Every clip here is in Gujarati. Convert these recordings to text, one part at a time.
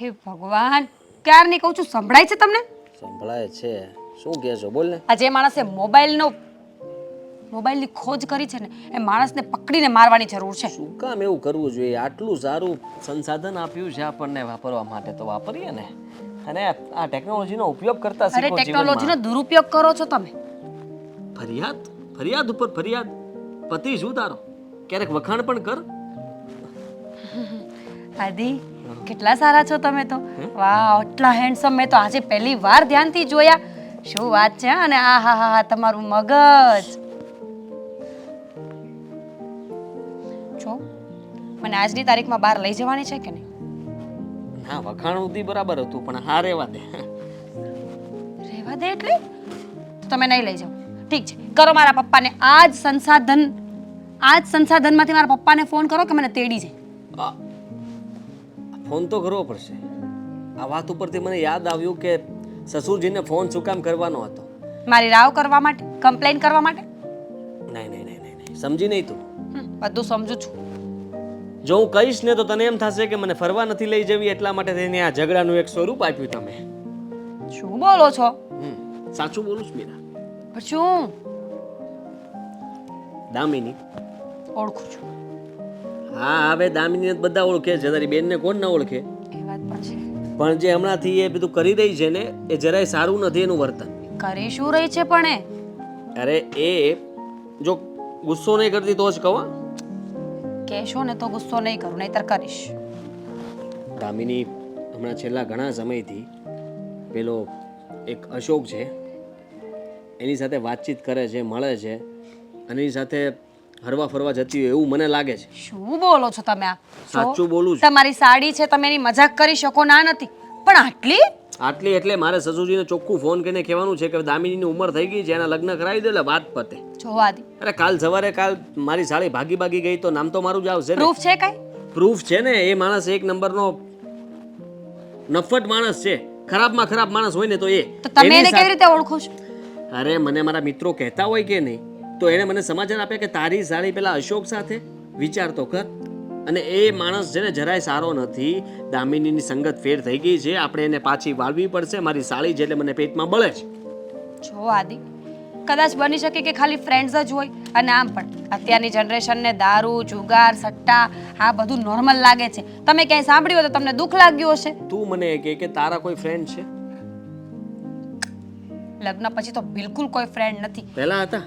હે ભગવાન, ક્યારની કહું છું, સંભળાય છે તમને? સંભળાય છે. શું કહે છો? બોલ ને. આ જે માણસે મોબાઈલની ખોજ કરી છે ને, એ માણસને પકડીને મારવાની જરૂર છે. શું કામ એવું કરવું જોઈએ? આટલું સારું સંસાધન આપ્યું છે આપણને વાપરવા માટે, તો વાપરીએ ને. અને આ ટેકનોલોજીનો ઉપયોગ કરતા અરે શીખો ટેકનોલોજીનો જીવનમાં. દુરુપયોગ કરો છો તમે. ફરિયાદ ઉપર ફરિયાદ. પતિ શું તારો? ક્યારેક વખાણ પણ કર. આદિ, કેટલા સારા છો તમે તો. વાહ, આટલા હેન્ડસમ મેં તો આજે પહેલી વાર ધ્યાનથી જોયા. શું વાત છે. અને આ હા હા હા, તમારું મગજ. જો મને આજની તારીખમાં બહાર લઈ જવાની છે કે નહીં? હા, વખાણ સુધી બરાબર હતું, પણ હા રહેવા દે. રહેવા દે એટલે? તો તમે નહીં લઈ જાઓ. ઠીક છે, કરો મારા પપ્પાને આ જ સંસાધનમાંથી મારા પપ્પાને ફોન કરો કે મને તેડી જાય. આ ફોન તો કરવો પડશે. આ વાત ઉપરથી મને યાદ આવ્યું કે સસુરજીને ફોન શું કામ કરવાનો હતો? મારી રાવ કરવા માટે, કમ્પ્લેન કરવા માટે? નહીં. સમજી નહીં તું. બધું સમજુ છું. જો હું કહીશ ને તો તને એમ થશે કે મને ફરવા નથી લઈ જવી, એટલા માટે તેને આ ઝઘડાનું એક સ્વરૂપ આપ્યું તમે. શું બોલો છો? સાચું બોલું છું મીરા. પણ શું? દામિની. ઓળખું છું. હા, હવે દામિનીને બધા ઓળખે છે, તારી બેનને કોણ ના ઓળખે? એ વાત પણ છે. પણ જે હમણાંથી એ બધું કરી રહી છે ને, એ જરાય સારું નથી એનું વર્તન. કરી શું રહી છે પણ એ? અરે એ જો ગુસ્સો નહીં કરતી તો જ કહો. કહેશો ને તો ગુસ્સો નહીં કરું, નહીંતર કરીશ. દામિની હમણાં છેલ્લા ઘણા સમયથી પેલો એક અશોક છે એની સાથે વાતચીત કરે છે, મળે છે, અને એની સાથે હરવા ફરવા જતી હોય એવું મને લાગે છે. શું બોલો છો તમે? આ સાચું બોલું છું. તમારી સાડી છે, તમે એની મજાક કરી શકો ના નથી, પણ આટલી એટલે મારે સસુજીને ચોખ્ખું ફોન કરીને કહેવાનું છે કે દામિનીની ઉંમર થઈ ગઈ છે, એના લગ્ન કરાવી દે એટલે વાત પતે. જોવા દે. અરે કાલ મારી સાળી ભાગી ગઈ તો નામ તો મારું જ આવશે ને. પ્રૂફ છે કઈ? પ્રૂફ છે ને. એ માણસ એક નંબરનો નફટ માણસ છે. ખરાબમાં ખરાબ માણસ હોય ને તો એ. તો તમે એને કેવી રીતે ઓળખો છો? અરે મને મારા મિત્રો કહેતા હોય કે નહીં, તો એને મને સમાચાર આપ્યા કે તારી સાળી પેલા અશોક સાથે. વિચાર તો કર. અને એ માણસ છે ને જરાય સારો નથી. દામિનીની સંગત ફેર થઈ ગઈ છે, આપણે એને પાછી વાળવી પડશે. મારી સાળી છે એટલે મને પેટમાં બળે છે. જો આદિ, કદાચ બની શકે કે ખાલી ફ્રેન્ડ્સ જ હોય, અને આમ પણ અત્યારની જનરેશનને દારૂ, જુગાર, સટ્ટા આ બધું નોર્મલ લાગે છે. તમે ક્યાંય સાંભળ્યું હોય તો તમને દુઃખ લાગ્યું હશે. તું મને કહે કે તારા કોઈ ફ્રેન્ડ છે? લગ્ન પછી તો બિલકુલ કોઈ ફ્રેન્ડ નથી. પહેલા હતા.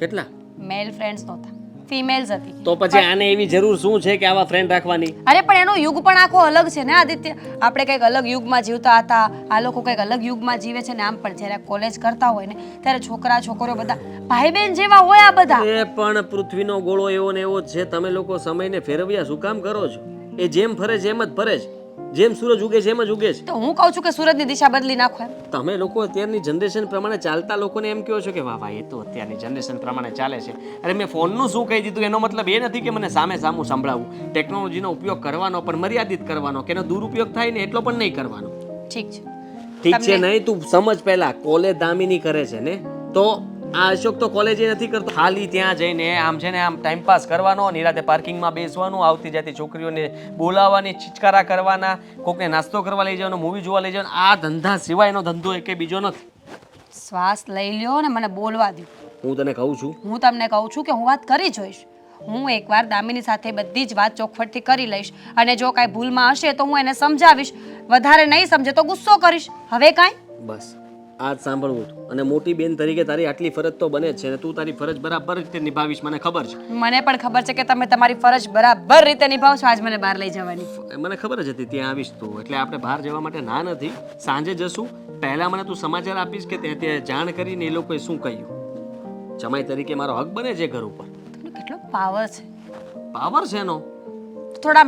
કેટલા? મેલ ફ્રેન્ડ્સ નહોતા, ફિમેલ્સ હતી. તો પછી આને એવી જરૂર શું છે કે આવા ફ્રેન્ડ રાખવાની? અરે પણ એનો યુગ પણ આખો અલગ છે ને આદિત્ય. આપણે કંઈક અલગ યુગમાં જીવતા હતા, આ લોકો કંઈક અલગ યુગમાં જીવે છે ને. આમ પણ જ્યારે કોલેજ કરતા હોય ને ત્યારે છોકરા છોકરીઓ બધા ભાઈ બહેન જેવા હોય. આ બધા એ પણ પૃથ્વીનો ગોળો એવો ને એવો જ છે. તમે લોકો સમયને ફેરવ્યા શું કામ કરો છો? એ જેમ ફરે છે એમ જ ફરે છે. જેમ સૂરજ ઉગે છે એમ જ ઉગે છે. તો હું કહું છું કે સૂરજની દિશા બદલી નાખો એમ. તમે લોકો અત્યારની જનરેશન પ્રમાણે ચાલતા લોકોને એમ કહો છો કે વાહ એ તો અત્યારની જનરેશન પ્રમાણે ચાલે છે. અરે મેં ફોનનું શું કહી દીધું? એનો મતલબ એ નથી કે મને સામે સામું સંભળાવવું. ટેકનોલોજીનો ઉપયોગ કરવાનો, પણ મર્યાદિત કરવાનો. કે એનો દુરુપયોગ થાય ને એટલો પણ નહીં કરવાનો. ઠીક છે. ઠીક છે નહીં, તું સમજ. પહેલા કોલેજ દામિની કરે છે ને, તો આ અશોક તો કોલેજ નથી કરતો. ખાલી ત્યાં જઈને આમ છે ને આમ ટાઈમ પાસ કરવાનો, નિરાતે પાર્કિંગમાં બેસવાનું, આવતી જતી છોકરીઓને બોલાવવાની, ચિચકારા કરવાના, કોકને નાસ્તો કરવા લઈ જવાનો, મૂવી જોવા લઈ જવાનો. આ ધંધા સિવાયનો ધંધો એક બીજો નથી. શ્વાસ લઈ લ્યો ને મને બોલવા દો. હું તને કહું છું. હું તમને કહું છું કે હું વાત કરી જોઈશ. હું એકવાર દામિની સાથે બધી જ વાત ચોખવટથી કરી લઈશ, અને જો કાંઈ ભૂલમાં હશે તો હું એને સમજાવીશ. વધારે નહીં સમજે તો ગુસ્સો કરીશ. હવે કાંઈ બસ આ જ સાંભળવું હતું. અને મોટી બેન તરીકે તારી આટલી ફરજ તો બને જ છે ને તું તારી ફરજ બરાબર રીતે નિભાવીશ, મને ખબર છે. મને પણ ખબર છે કે તમે તમારી ફરજ બરાબર રીતે નિભાવશો. આજ મને બહાર લઈ જવાની મને ખબર જ હતી ત્યાં આવીશ તું, એટલે આપણે બહાર જવા માટે ના નથી. સાંજે જશું. પહેલા મને તું સમાચાર આપીશ કે તે જાણ કરીને એ લોકોએ શું કહ્યું. જમાઈ તરીકે મારો હક બને છે ઘર ઉપર. તમને કેટલો પાવર છે. પાવર છે એનો? થોડા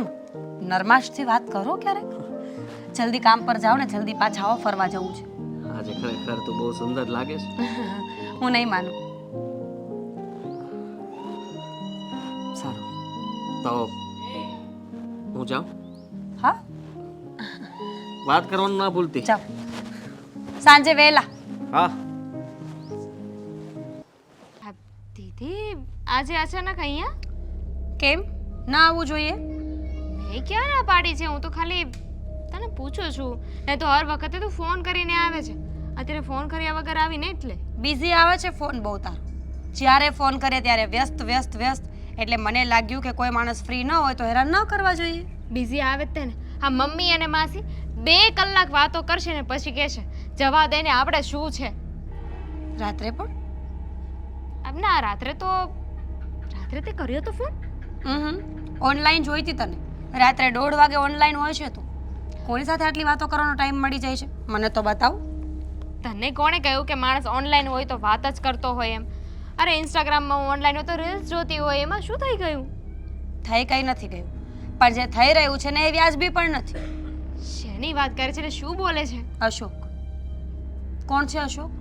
નરમાશથી વાત કરો ક્યારેક. જલ્દી કામ પર જાઓ ને, જલ્દી પાછા આવો, ફરવા જવું છે. આજે ખરેખર તું બહુ સુંદર લાગે છે. હું નહીં માનું. સારું તો હું જાઉં? હા, વાત કરવાનું ના ભૂલતી. જાઓ સાંજે વહેલા. હા. દીદી આજે અચાનક અહીંયા કેમ ના આવવું જોઈએ? મેં ક્યાં ના પાડી છે? હું તો ખાલી તને પૂછું છું, નહીં તો હર વખતે તું ફોન કરીને આવે છે. અત્યારે ફોન કર્યા વગર આવીને એટલે બિઝી આવે છે ફોન બહુ તારો. જ્યારે ફોન કરે ત્યારે વ્યસ્ત વ્યસ્ત વ્યસ્ત. એટલે મને લાગ્યું કે કોઈ માણસ ફ્રી ન હોય તો હેરાન ન કરવા જોઈએ. બિઝી આવે જ તેને. હા, મમ્મી અને માસી 2 કલાક વાતો કરશે ને પછી કહેશે જવા દે ને, આપણે શું છે. રાત્રે પણ ના, રાત્રે તે કર્યો તો ફોન. ઓનલાઈન જોઈતી તને. રાત્રે 1:30 વાગે ઓનલાઈન હોય છે તું. કોની સાથે આટલી વાતો કરવાનો ટાઈમ મળી જાય છે મને તો બતાવ. તને કોણે કહ્યું કે માણસ ઓનલાઈન હોય તો વાત જ કરતો હોય એમ? અરે ઇન્સ્ટાગ્રામમાં ઓનલાઈન હોય તો રીલ્સ જોતી હોય, એમાં શું થઈ ગયું? થઈ કંઈ નથી ગયું, પણ જે થઈ રહ્યું છે ને એ વ્યાજબી પણ નથી. શેની વાત કરે છે ને શું બોલે છે? અશોક. કોણ છે અશોક?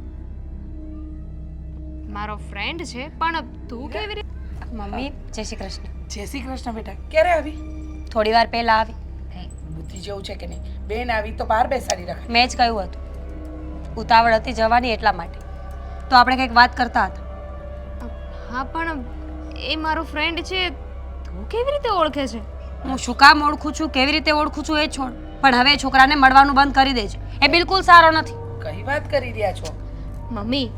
મારો ફ્રેન્ડ છે, પણ તું કેવી રીતે? મમ્મી જય શ્રી કૃષ્ણ. જય શ્રી કૃષ્ણ બેટા. ક્યારે આવી? થોડી વાર પહેલા આવી. બુદ્ધિ જેવું છે કે નહીં? બેન આવી તો બહાર બેસાડી રાખ. મેં જ કહ્યું હતું ઉતાવળ હતી જવાની એટલા માટે. તો આપણે કંઈક વાત કરતા હતા. હા, પણ એ મારો ફ્રેન્ડ છે, તું કેવી રીતે ઓળખે છે? હું શું કામ ઓળખું છું, કેવી રીતે ઓળખું છું એ છોડ, પણ હવે એ છોકરાને મળવાનું બંધ કરી દેજો. એ બિલકુલ સારો નથી. કઈ વાત કરી રહ્યા છો? મમ્મી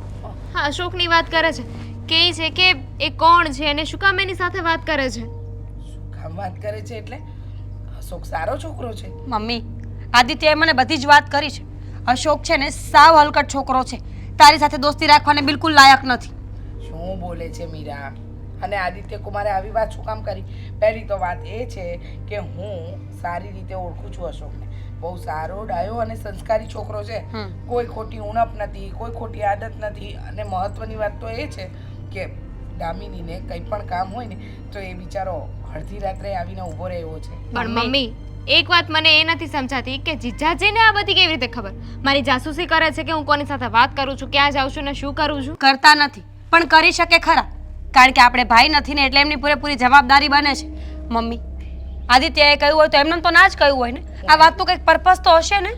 હા અશોકની વાત કરે છે. કહે છે કે એ કોણ છે અને શું કામ એની સાથે વાત કરે છે. શું કામ વાત કરે છે એટલે? અશોક સારો છોકરો છે. મમ્મી આદિત્યએ મને બધી જ વાત કરી છે. અશોક છે ને સાવ હલકટ છોકરો છે. તારી સાથે દોસ્તી રાખવાને બિલકુલ લાયક નથી. શું બોલે છે મીરા? અને આદિત્ય કુમારે આવી વાત શું કામ કરી? પહેલી તો વાત એ છે કે હું સારી રીતે ઓળખું છું અશોકને. બહુ સારો, ડાયો અને સંસ્કારી છોકરો છે. કોઈ ખોટી ઉણપ નથી, કોઈ ખોટી આદત નથી. અને મહત્વની વાત તો એ છે કે દામિનીને કંઈ પણ કામ હોય ને તો એ બિચારો અડધી રાત્રે આવીને ઊભો રહ્યો છે. પણ મમ્મી એક વાત મને એ નથી સમજાતી કે જીજાજીને આ બધી કેવી રીતે ખબર? મારી જાસૂસી કરે છે કે હું કોની સાથે વાત કરું છું, ક્યાં જાઉં છું ને શું કરું છું? કરતા નથી પણ કરી શકે ખરા, કારણ કે આપણે ભાઈ નથી ને એટલે એમની પૂરેપૂરી જવાબદારી બને છે. મમ્મી આદિત્યએ કહ્યું હોય તો એમને તો ના જ કહ્યું હોય ને. આ વાતનો કંઈક પર્પઝ તો હશે ને.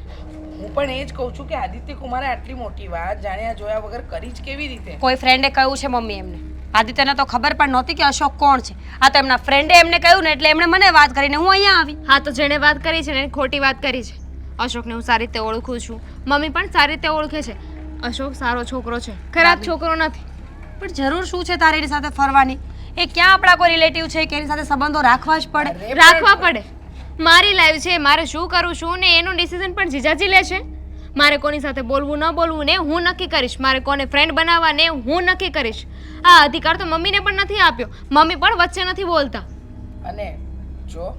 હું પણ એ જ કહું છું કે આદિત્ય કુમારે આટલી મોટી વાત જાણ્યા જોયા વગર કરી જ કેવી રીતે? કોઈ ફ્રેન્ડે કહ્યું છે મમ્મી એમને. આદિત્યને તો ખબર પણ નહોતી કે અશોક કોણ છે. આ તો એમના ફ્રેન્ડે એમને કહ્યું ને એટલે એમણે મને વાત કરીને હું અહીંયા આવી. હા, તો જેણે વાત કરી છે ને એને ખોટી વાત કરી છે. અશોકને હું સારી રીતે ઓળખું છું, મમ્મી પણ સારી રીતે ઓળખે છે. અશોક સારો છોકરો છે, ખરાબ છોકરો નથી. પણ જરૂર શું છે તારી સાથે ફરવાની? એ ક્યાં આપણા કોઈ રિલેટિવ છે કે એની સાથે સંબંધો રાખવા જ પડે? રાખવા પડે. મારી લાઈફ છે, મારે શું કરું છું ને એનું ડિસિઝન પણ જીજાજી લે છે. મારે કોની સાથે બોલવું ન બોલવું ને હું નક્કી કરીશ. મારે કોને ફ્રેન્ડ બનાવવા ને હું નક્કી કરીશ. આ અધિકાર તો મમ્મીને પણ નથી આપ્યો. મમ્મી પણ વચ્ચે નથી બોલતા. અને જો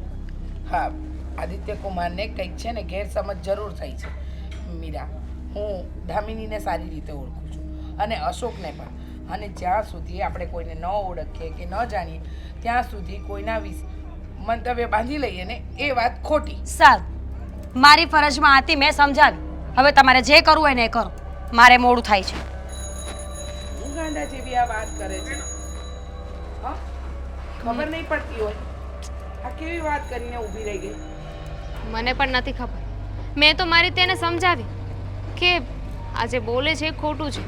હા, આદિત્ય કુમારને કંઈક છે ને ગેરસમજ જરૂર થઈ છે મીરા. હું દામિનીને સારી રીતે ઓળખું છું અને અશોકને પણ. અને જ્યાં સુધી આપણે કોઈને ન ઓળખીએ કે ન જાણીએ ત્યાં સુધી કોઈના વિશે મંતવ્ય બાંધી લઈએ ને એ વાત ખોટી. સારું, મારી ફરજમાં હતી, મેં સમજાવી. હવે તમારે જે કરવું હોય ને એ કરો. મારે મોડું થાય છે. હું ગાંડા જેવી આ વાત કરે છે. હા, ખબર નહીં પડતી હોય આ કેવી વાત કરીને ઊભી રહી ગઈ. મને પણ નથી ખબર. મેં તો મારી તેને સમજાવી કે આ જે બોલે છે એ ખોટું છે,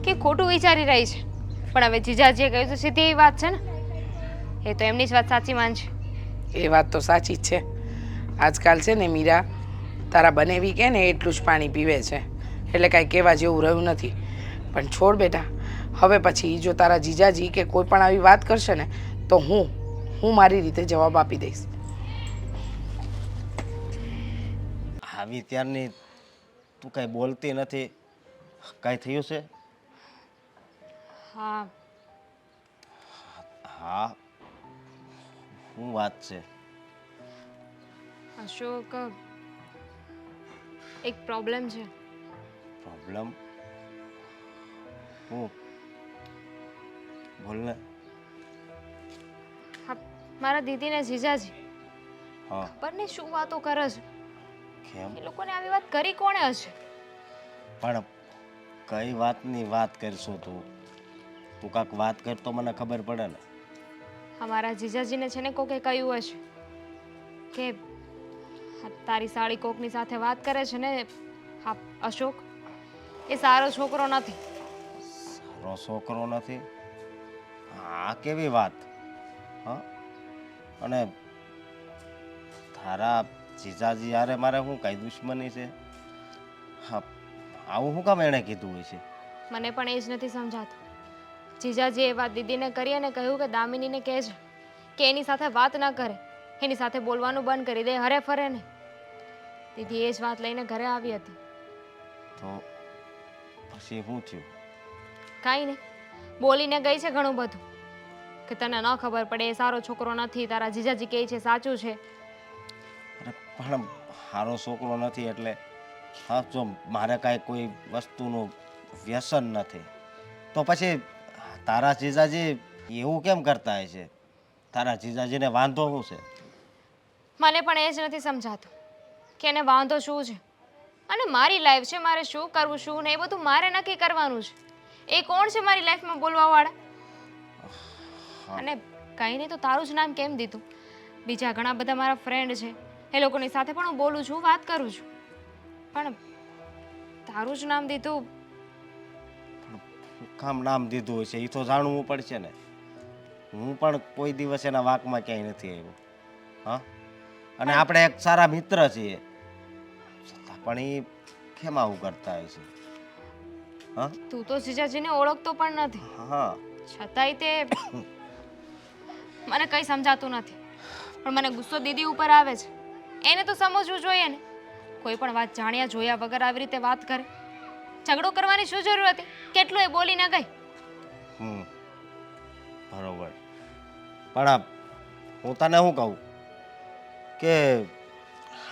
કે ખોટું વિચારી રહી છે. પણ હવે જીજાજીએ કહ્યું તો સીધી એવી વાત છે ને, એ તો એમની જ વાત સાચી માનશે. એ વાત તો સાચી જ છે. આજકાલ છે ને મીરા, તારા બનેવી કે ને એટલું જ પાણી પીવે છે એટલે કાંઈ કહેવા જેવું રહ્યું નથી. પણ છોડ બેટા, હવે પછી જો તારા જીજાજી કે કોઈ પણ આવી વાત કરશે ને તો હું મારી રીતે જવાબ આપી દઈશ. આવી ત્યારની તું કાંઈ બોલતી નથી. કાંઈ થયું છે? હા, હા, શું વાત છે? અશોક એક પ્રોબ્લેમ છે. પ્રોબ્લેમ? હું બોલ ને. હા, મારા દીદીને જીજાજી હા, ખબર નહીં શું વાતો કરે છે. કેમ? એ લોકોને આવી વાત કરી કોણે હશે? પણ કઈ વાતની વાત કરશું તું? તું કાંક વાત કર તો મને ખબર પડે ને. અમારા જીજાજીને છે ને કોકે કહ્યું હશે કે તારી સાળી કોકની સાથે વાત કરે છે ને. હા, અશોક એ સારો છોકરો નથી. સારો છોકરો નથી? આ કેવી વાત? હા, અને તારા જીજાજી યારે મારે શું કાંઈ દુશ્મની છે? હા, આવું શું કામ એણે કીધું હોય છે? મને પણ એ જ નથી સમજાતું. જીજાજીએ એ વાત દીદીને કરી અને કહ્યું કે દામિનીને કહેજે કે એની સાથે વાત ન કરે, એની સાથે બોલવાનું બંધ કરી દે, હરે ફરે નહીં. દીદી એ જ વાત લઈને ઘરે આવી હતી. તો પછી શું થયું? કાંઈ નહીં, બોલીને ગઈ છે ઘણું બધું કે તને ન ખબર પડે, એ સારો છોકરો નથી, તારા જીજાજી કહે છે સાચું છે. અરે પણ સારો છોકરો નથી એટલે હા, જો મારે કાંઈ કોઈ વસ્તુનું વ્યસન નથી તો પછી તારા જીજાજી એવું કેમ કરતા હોય છે? તારા જીજાજીને વાંધો શું છે? મને પણ એ જ નથી સમજાતું કે એને વાંધો શું છે. અને મારી લાઈફ છે, મારે શું કરવું શું નહીં એ બધું મારે નક્કી કરવાનું છે. એ કોણ છે મારી લાઈફમાં બોલવાવાળા? અને કંઈ નહીં તો તારું જ નામ કેમ દીધું? બીજા ઘણા બધા મારા ફ્રેન્ડ છે, એ લોકોની સાથે પણ હું બોલું છું, વાત કરું છું, પણ તારું જ નામ દીધું. કામ નામ દીધું હોય છે એ તો જાણવું પડશે ને. હું પણ કોઈ દિવસ એના વાંકમાં ક્યાંય નથી આવ્યો. હા, અને આપણે એક સારા મિત્ર છીએ છતાં પણ એ કેમ આવું કરતા હોય છે? હા તું તો જીજાજીને ઓળખતો પણ નથી, હા, છતાંય તે મને કંઈ સમજાતું નથી. પણ મને ગુસ્સો દીદી ઉપર આવે છે. એને તો સમજવું જોઈએ ને, કોઈ પણ વાત જાણ્યા જોયા વગર આવી રીતે વાત કરે. ઝઘડો કરવાની શું જરૂર હતી? કેટલું એ બોલી ન ગઈ. બરોબર. પણ હું તને શું કહું કે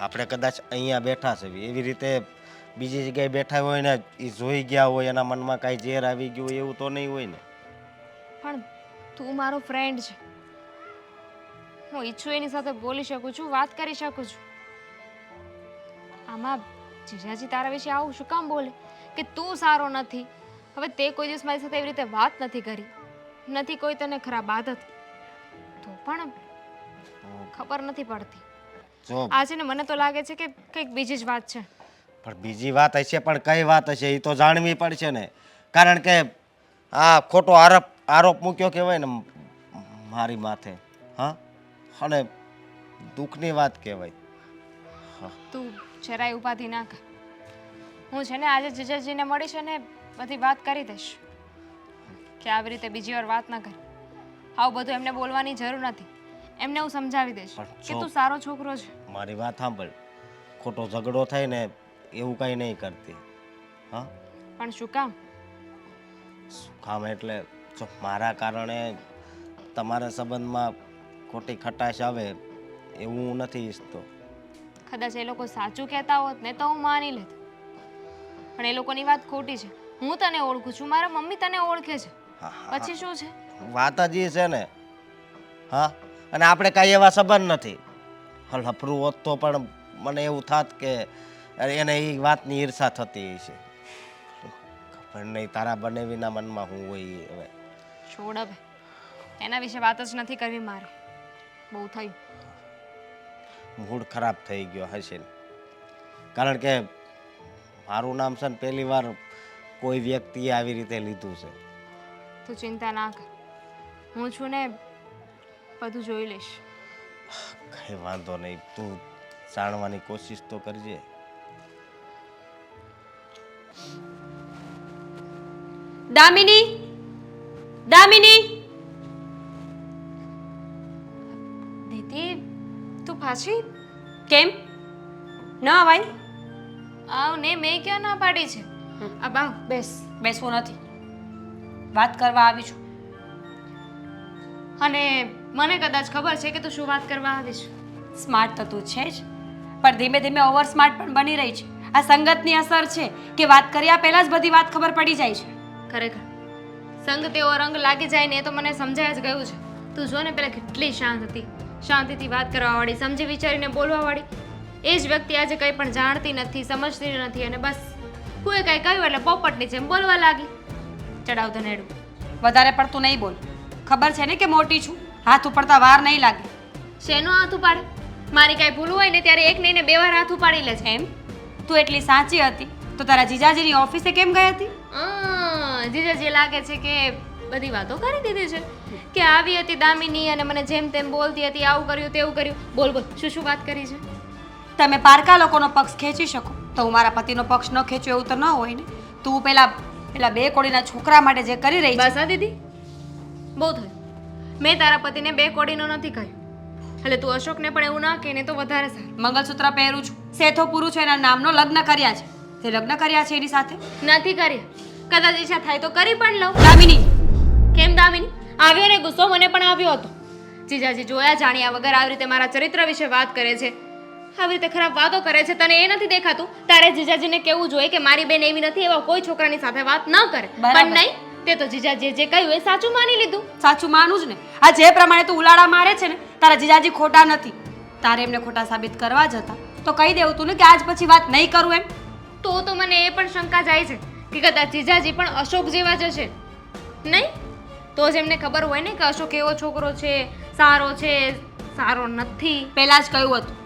આપણે કદાચ અહીંયા બેઠા છે એવી રીતે બીજી જગ્યાએ બેઠા હોય ને એ જોઈ ગયા હોય, એના મનમાં કાંઈ ઝેર આવી ગયું હોય એવું તો નહીં હોય ને? પણ તું મારો ફ્રેન્ડ છે, હું ઈચ્છું એની સાથે બોલી શકું છું, વાત કરી શકું છું. આમાં જીજાજી તારા વિશે આવું શું કામ બોલે કે તું સારો નથી? હવે તે કોઈ દિવસ મારી સાથે એવી રીતે વાત નથી કરી, નથી કોઈ તને ખરાબ આદત, તો પણ ખબર નથી પડતી. જો આજે ને મને તો લાગે છે કે કંઈક બીજી જ વાત છે. પણ બીજી વાત હશે, પણ કઈ વાત હશે એ તો જાણવી પડશે ને. કારણ કે આ ખોટો આરોપ મૂક્યો કહેવાય ને મારી માથે. હા, અને દુઃખની વાત કહેવાય. તું જરાય ઉપાધિ ના કર. હું છે ને આજે જીજાજીને મળીશ અને બધી વાત કરી દઈશ કે આવી રીતે બીજી વાર વાત ના કર. આવું બધું એમને બોલવાની જરૂર નથી. એમને હું સમજાવી દઈશ કે તું સારો છોકરો છે. મારી વાત સાંભળ, ખોટો ઝઘડો થાય ને એવું કાંઈ નહીં કરતી. હા, પણ શું કામ? શું કામ એટલે જો મારા કારણે તમારા સંબંધમાં ખોટી ખટાશ આવે એવું હું નથી ઈચ્છતો. કદાચ એ લોકો સાચું કહેતા હોત ને તો હું માની લેત, પણ એ લોકોની વાત ખોટી છે. હું તને ઓળખું છું, મારા મમ્મી તને ઓળખે છે, પછી શું છે? વાત જ એ છે ને. હા, અને આપણે કાંઈ એવા સંબંધ નથી. લફરું હોત તો પણ મને એવું થાત કે એને એ વાતની ઈર્ષા થતી છે. ખબર નહીં તારા બનેવીના મનમાં હું હોય એ. હવે છોડ, હવે એના વિશે વાત જ નથી કરવી મારે. બહુ થયું. મૂડ ખરાબ થઈ ગયો હશે ને. કારણ કે મારું નામ છે ને પહેલી વાર કોઈ વ્યક્તિએ આવી રીતે લીધું છે. તું ચિંતા ના કર, હું છું ને, બધું જોઈ લઈશ. કઈ વાંધો નહીં, તું જાણવાની કોશિશ તો કરજે. દામિની, દામિની! દીદી, તું પાછી કેમ ન અવાય? આવ ને, મેં ક્યાં ના પાડી છે? આ બાવ બેસ. બેસવું નથી, વાત કરવા આવી છું. અને મને કદાચ ખબર છે કે તું શું વાત કરવા આવીશ. સ્માર્ટ તો તું છે જ, પણ ધીમે ધીમે ઓવર સ્માર્ટ પણ બની રહી છે. આ સંગતની અસર છે કે વાત કર્યા પહેલા જ બધી વાત ખબર પડી જાય છે. ખરેખર સંગ તેવો રંગ લાગી જાય ને એ તો મને સમજાય જ ગયું છે. તું જો ને, પેલા કેટલી શાંત હતી, શાંતિથી વાત કરવાવાળી, સમજી વિચારીને બોલવાવાળી. એ જ વ્યક્તિ આજે કંઈ પણ જાણતી નથી, સમજતી નથી, અને બસ કોઈ કંઈ કહ્યું એટલે પોપટની જેમ બોલવા લાગી. ચડાવ ધનેડું. વધારે પડતું નહીં બોલ. ખબર છે ને કે મોટી છું, હાથ ઉપડતા વાર નહીં લાગે. શેનો હાથ ઉપાડે? મારી કાંઈ ભૂલ હોય ને ત્યારે એક નહીં ને બે વાર હાથ ઉપાડી લે છે. એમ તું એટલી સાચી હતી તો તારા જીજાજીની ઓફિસે કેમ ગઈ હતી? જીજાજી લાગે છે કે બધી વાતો કરી દીધી છે કે આવી હતી દામિની અને મને જેમ તેમ બોલતી હતી, આવું કર્યું તેવું કર્યું. બોલ બોલ, શું શું વાત કરી છે? તમે પારકા લોકોનો પક્ષ ખેંચી શકો તો હું મારા પતિનો પક્ષ ન ખેંચ્યો એવું તો ન હોય ને. તું પેલા બે કોડીના છોકરા માટે જે કરી રહી છે. બસ હા દીદી, બહુ થયું. મેં તારા પતિને 2 કોડીનો નથી કહ્યું. એટલે તું અશોકને પણ એવું ના કહીને તો વધારે સારું. મંગળસૂત્ર પહેરું છું, સેથો પૂરું છું, એના નામનો લગ્ન કર્યા છે. તે લગ્ન કર્યા છે એની સાથે. નથી કર્યા. કદાચ ઈચ્છા થાય તો કરી પણ લઉં. દામિની, કેમ દામિની? આવ્યો ને ગુસ્સો, મને પણ આવ્યો હતો. જીજાજી જોયા જાણ્યા વગર આવી રીતે મારા ચરિત્ર વિશે વાત કરે છે, આવી રીતે ખરાબ વાતો કરે છે. તને એ નથી દેખાતું? તારે જીજાજીને કેવું જોઈએ કે મારી બેન એવી નથી, એવા કોઈ છોકરાની સાથે વાત ન કરે. બરાબર. પણ નહીં, તે તો જીજાજીએ જે કહ્યું એ સાચું માની લીધું. સાચું માનું જ ને. આ જે પ્રમાણે તું ઉલાડા મારે છે ને, તારા જીજાજી ખોટા નથી. તારે એમને ખોટા સાબિત કરવા જ હતા તો કહી દેવું તું ને કે આજ પછી વાત નહીં કરું એમ. તો મને એ પણ શંકા જાય છે કે કદાચ જીજાજી પણ અશોક જેવા જ હશે. નહીં તો જ એમને ખબર હોય ને કે અશોક એવો છોકરો છે, સારો છે, સારો નથી. પહેલા જ કહ્યું હતું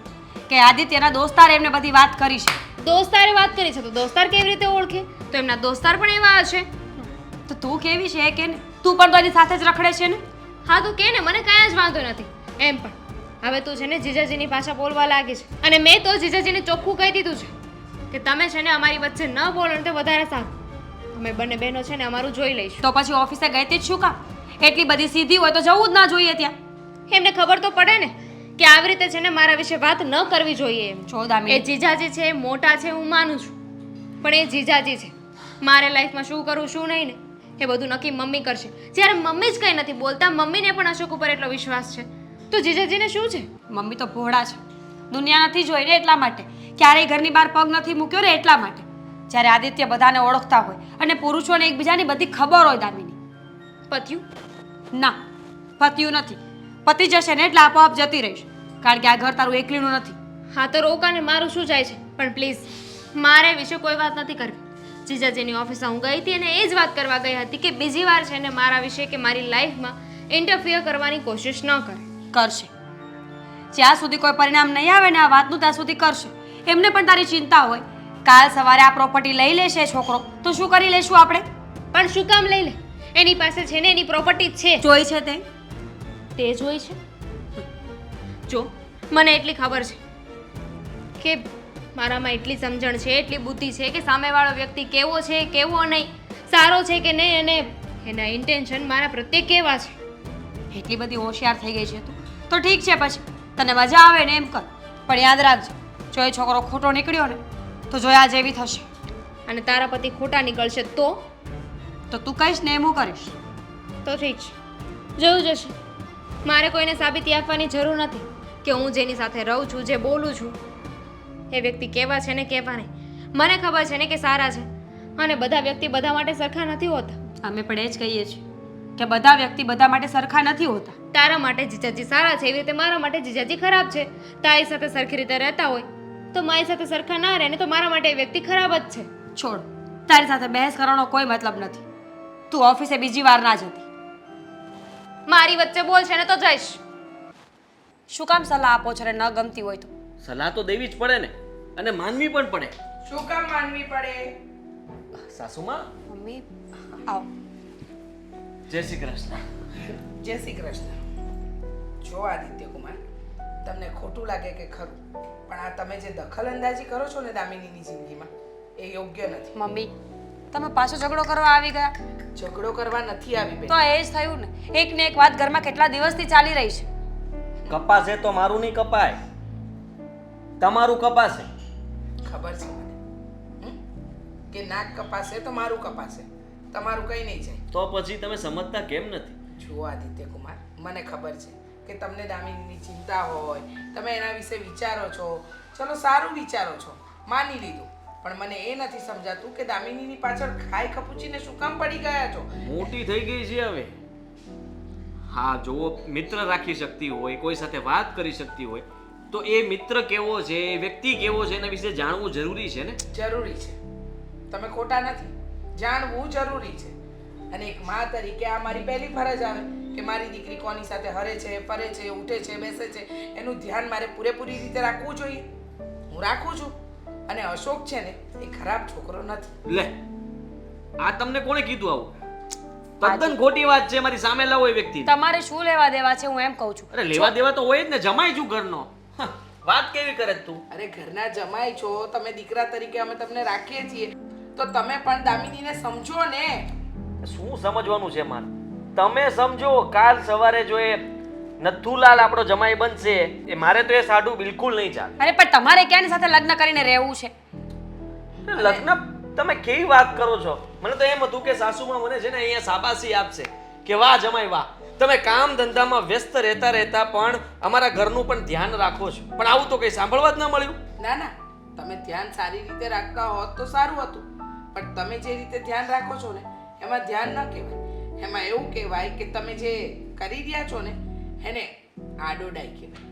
કે આદિત્યના દોસ્તારે એમને બધી વાત કરી છે. દોસ્તારે વાત કરી છે તો દોસ્તાર કેવી રીતે ઓળખે? તો એમના દોસ્તાર પણ એવા હશે. તો તું કેવી છે એ કે ને, તું પણ તો એની સાથે જ રખડે છે ને. હા તો કે ને, મને કાંઈ જ વાંધો નથી. એમ પણ હવે તું છે ને જીજાજીની ભાષા બોલવા લાગી છે, અને મેં તો જીજાજીને ચોખ્ખું કહી દીધું છે કે તમે છે ને અમારી વચ્ચે ન બોલો ને તો વધારે સારું. અમે બંને બહેનો છે ને અમારું જોઈ લઈશું. તો પછી ઓફિસે ગઈ હતી જ શું કામ? એટલી બધી સીધી હોય તો જવું જ ના જોઈએ ત્યાં. એમને ખબર તો પડે ને કે આવી રીતે છે ને મારા વિશે વાત ન કરવી જોઈએ એમ. જો એ દામિની, જીજાજી છે, મોટા છે, હું માનું છું, પણ એ જીજાજી છે. મારે લાઈફમાં શું કરવું શું નહીં ને એ બધું નક્કી મમ્મી કરશે. જ્યારે મમ્મી જ કંઈ નથી બોલતા, મમ્મીને પણ અશોક ઉપર એટલો વિશ્વાસ છે, તો જીજાજીને શું છે? મમ્મી તો ભોળા છે, દુનિયા નથી જોઈ ને એટલા માટે, ક્યારેય ઘરની બહાર પગ નથી મૂક્યો ને એટલા માટે. જ્યારે આદિત્ય બધાને ઓળખતા હોય અને પુરુષોને એકબીજાની બધી ખબર હોય દામિની. પત્યું? ના, પત્યું નથી. પતિ જશે ને એટલે આપોઆપ જતી રહીશ, કારણ કે આ ઘર તારું એકલીનું નથી. હા તો રોકાને મારું શું જાય છે, પણ પ્લીઝ મારે વિશે કોઈ વાત નથી કરવી. જીજાજીની ઓફિસે હું ગઈ હતી અને એ જ વાત કરવા ગઈ હતી કે બીજી વાર છે ને મારા વિશે કે મારી લાઈફમાં ઇન્ટરફિયર કરવાની કોશિશ ન કરે. કરશે. જ્યાં સુધી કોઈ પરિણામ નહીં આવે ને આ વાતનું, ત્યાં સુધી કરશે. એમને પણ તારી ચિંતા હોય. કાલ સવારે આ પ્રોપર્ટી લઈ લેશે છોકરો તો શું કરી લેશું આપણે? પણ શું કામ લઈ લે? એની પાસે છે ને એની પ્રોપર્ટી છે. જોઈ છે તે? તે જોઈ છે? જો મને એટલી ખબર છે કે મારામાં એટલી સમજણ છે, એટલી બુદ્ધિ છે કે સામેવાળો વ્યક્તિ કેવો છે, કેવો નહીં, સારો છે કે નહીં, અને એના ઇન્ટેન્શન મારા પ્રત્યે કેવા છે. એટલી બધી હોશિયાર થઈ ગઈ છે તું તો ઠીક છે. પછી તને મજા આવે ને એમ કર, પણ યાદ રાખજો જો એ છોકરો ખોટો નીકળ્યો ને તો જોયા જેવી થશે. અને તારા પતિ ખોટા નીકળશે તો તું કહીશ ને એમ હું કરીશ. તો ઠીક છે, જોયું જશે. મારે કોઈને સાબિતી આપવાની જરૂર નથી કે હું જેની સાથે રહું છું, જે બોલું છું, એ વ્યક્તિ કેવા છે ને કેવા નહીં. મને ખબર છે ને કે સારા છે, અને બધા વ્યક્તિ બધા માટે સરખા નથી હોતા. અમે પણ એ જ કહીએ છીએ કે બધા વ્યક્તિ બધા માટે સરખા નથી હોતા. તારા માટે જીજાજી સારા છે એવી રીતે મારા માટે જીજાજી ખરાબ છે. તારી સાથે સરખી રીતે રહેતા હોય તો મારી સાથે સરખા ના રહે ને તો મારા માટે એ વ્યક્તિ ખરાબ જ છે. છોડ, તારી સાથે બહેસ કરવાનો કોઈ મતલબ નથી. તું ઓફિસે બીજી વાર ના જતી. મારી વચ્ચે બોલશે ને તો જઈશ. શું કામ સલાહ આપો છો ને ન ગમતી હોય તો? સલાહ તો દેવી જ પડે ને, અને માનવી પણ પડે. શું કામ માનવી પડે? સાસુમાં, મમ્મી આવો. જય શ્રી કૃષ્ણ. જય શ્રી કૃષ્ણ. જો આદિત્ય કુમાર, તમને ખોટું લાગે કે ખરું, પણ આ તમે જે દખલ અંદાજી કરો છો ને દામિનીની જિંદગીમાં એ યોગ્ય નથી. મમ્મી, તમે પાછો ઝઘડો કરવા આવી ગયા? ઝઘડો કરવા નથી આવી બેન. તો એ જ થયું ને, એક ને એક વાત ઘરમાં કેટલા દિવસથી ચાલી રહી છે. કપાશે તો મારું નહીં કપાય, તમારું કપાશે. ખબર છે મને કે નાક કપાશે તો મારું કપાશે, તમારું કંઈ નહીં જાય. તો પછી તમે સમજતા કેમ નથી? જુઓ આદિત્ય કુમાર, મને ખબર છે કે તમને દામિનીની ચિંતા હોય, તમે એના વિશે વિચારો છો. ચલો સારું વિચારો છો, માની લીધું, પણ મને એ નથી સમજાતું કે દામિનીની પાછળ ખાઈ ખપુચીને શું કામ પડી ગયા છો? મોટી થઈ ગઈ છે હવે. હા, જો મિત્ર રાખી શકતી હોય, કોઈ સાથે વાત કરી શકતી હોય, તો એ મિત્ર કેવો છે, એ વ્યક્તિ કેવો છે એના વિશે જાણવું જરૂરી છે ને. જરૂરી છે, તમે ખોટા નથી, જાણવું જરૂરી છે. અને એક મા તરીકે આ મારી પહેલી ફરજ આવે કે મારી દીકરી કોની સાથે હરે છે, ફરે છે, ઉઠે છે, બેસે છે, એનું ધ્યાન મારે પૂરેપૂરી રીતે રાખવું જોઈએ. હું રાખું છું. અને અશોક છે ને એ ખરાબ છોકરો નથી. લે, આ તમને કોણે કીધું આવું? તદ્દન ખોટી વાત છે. મારી સામે લાવો એ વ્યક્તિ. તમારે શું લેવા દેવા છે હું એમ કહું છું. અરે લેવા દેવા તો હોય જ ને, જમાઈ છું ઘરનો. વાત કેવી કરે છે તું? અરે ઘરના જમાઈ છો તમે, દીકરા તરીકે અમે તમને રાખીએ છીએ, તો તમે પણ દામિનીને સમજો ને. શું સમજવાનું છે મારે? તમે સમજો. કાલ સવારે જો એ નથુલાલ આપણો જમાઈ બનશે, એ મારે તો એ સાડું બિલકુલ નહીં ચાલે. અરે પણ તમારે ક્યાંની સાથે લગ્ન કરીને રહેવું છે? લગ્ન તમે કેવી વાત કરો છો? મને તો એમ હતું કે સાસુમાં મને છે ને અહીંયા શાબાશી આપશે કે વાહ જમાઈ વાહ, તમે કામ ધંધામાં વ્યસ્ત રહેતા રહેતા પણ અમારા ઘરનું પણ ધ્યાન રાખો છો. પણ આવું તો કઈ સાંભળવા જ ન મળ્યું. ના ના, તમે ધ્યાન સારી રીતે રાખતા હોત તો સારું હતું, પણ તમે જે રીતે ધ્યાન રાખો છો ને એમાં ધ્યાન ન કહેવાય, એમાં એવું કહેવાય કે તમે જે કરી રહ્યા છો ને એને આડોડાઈ કહેવાય.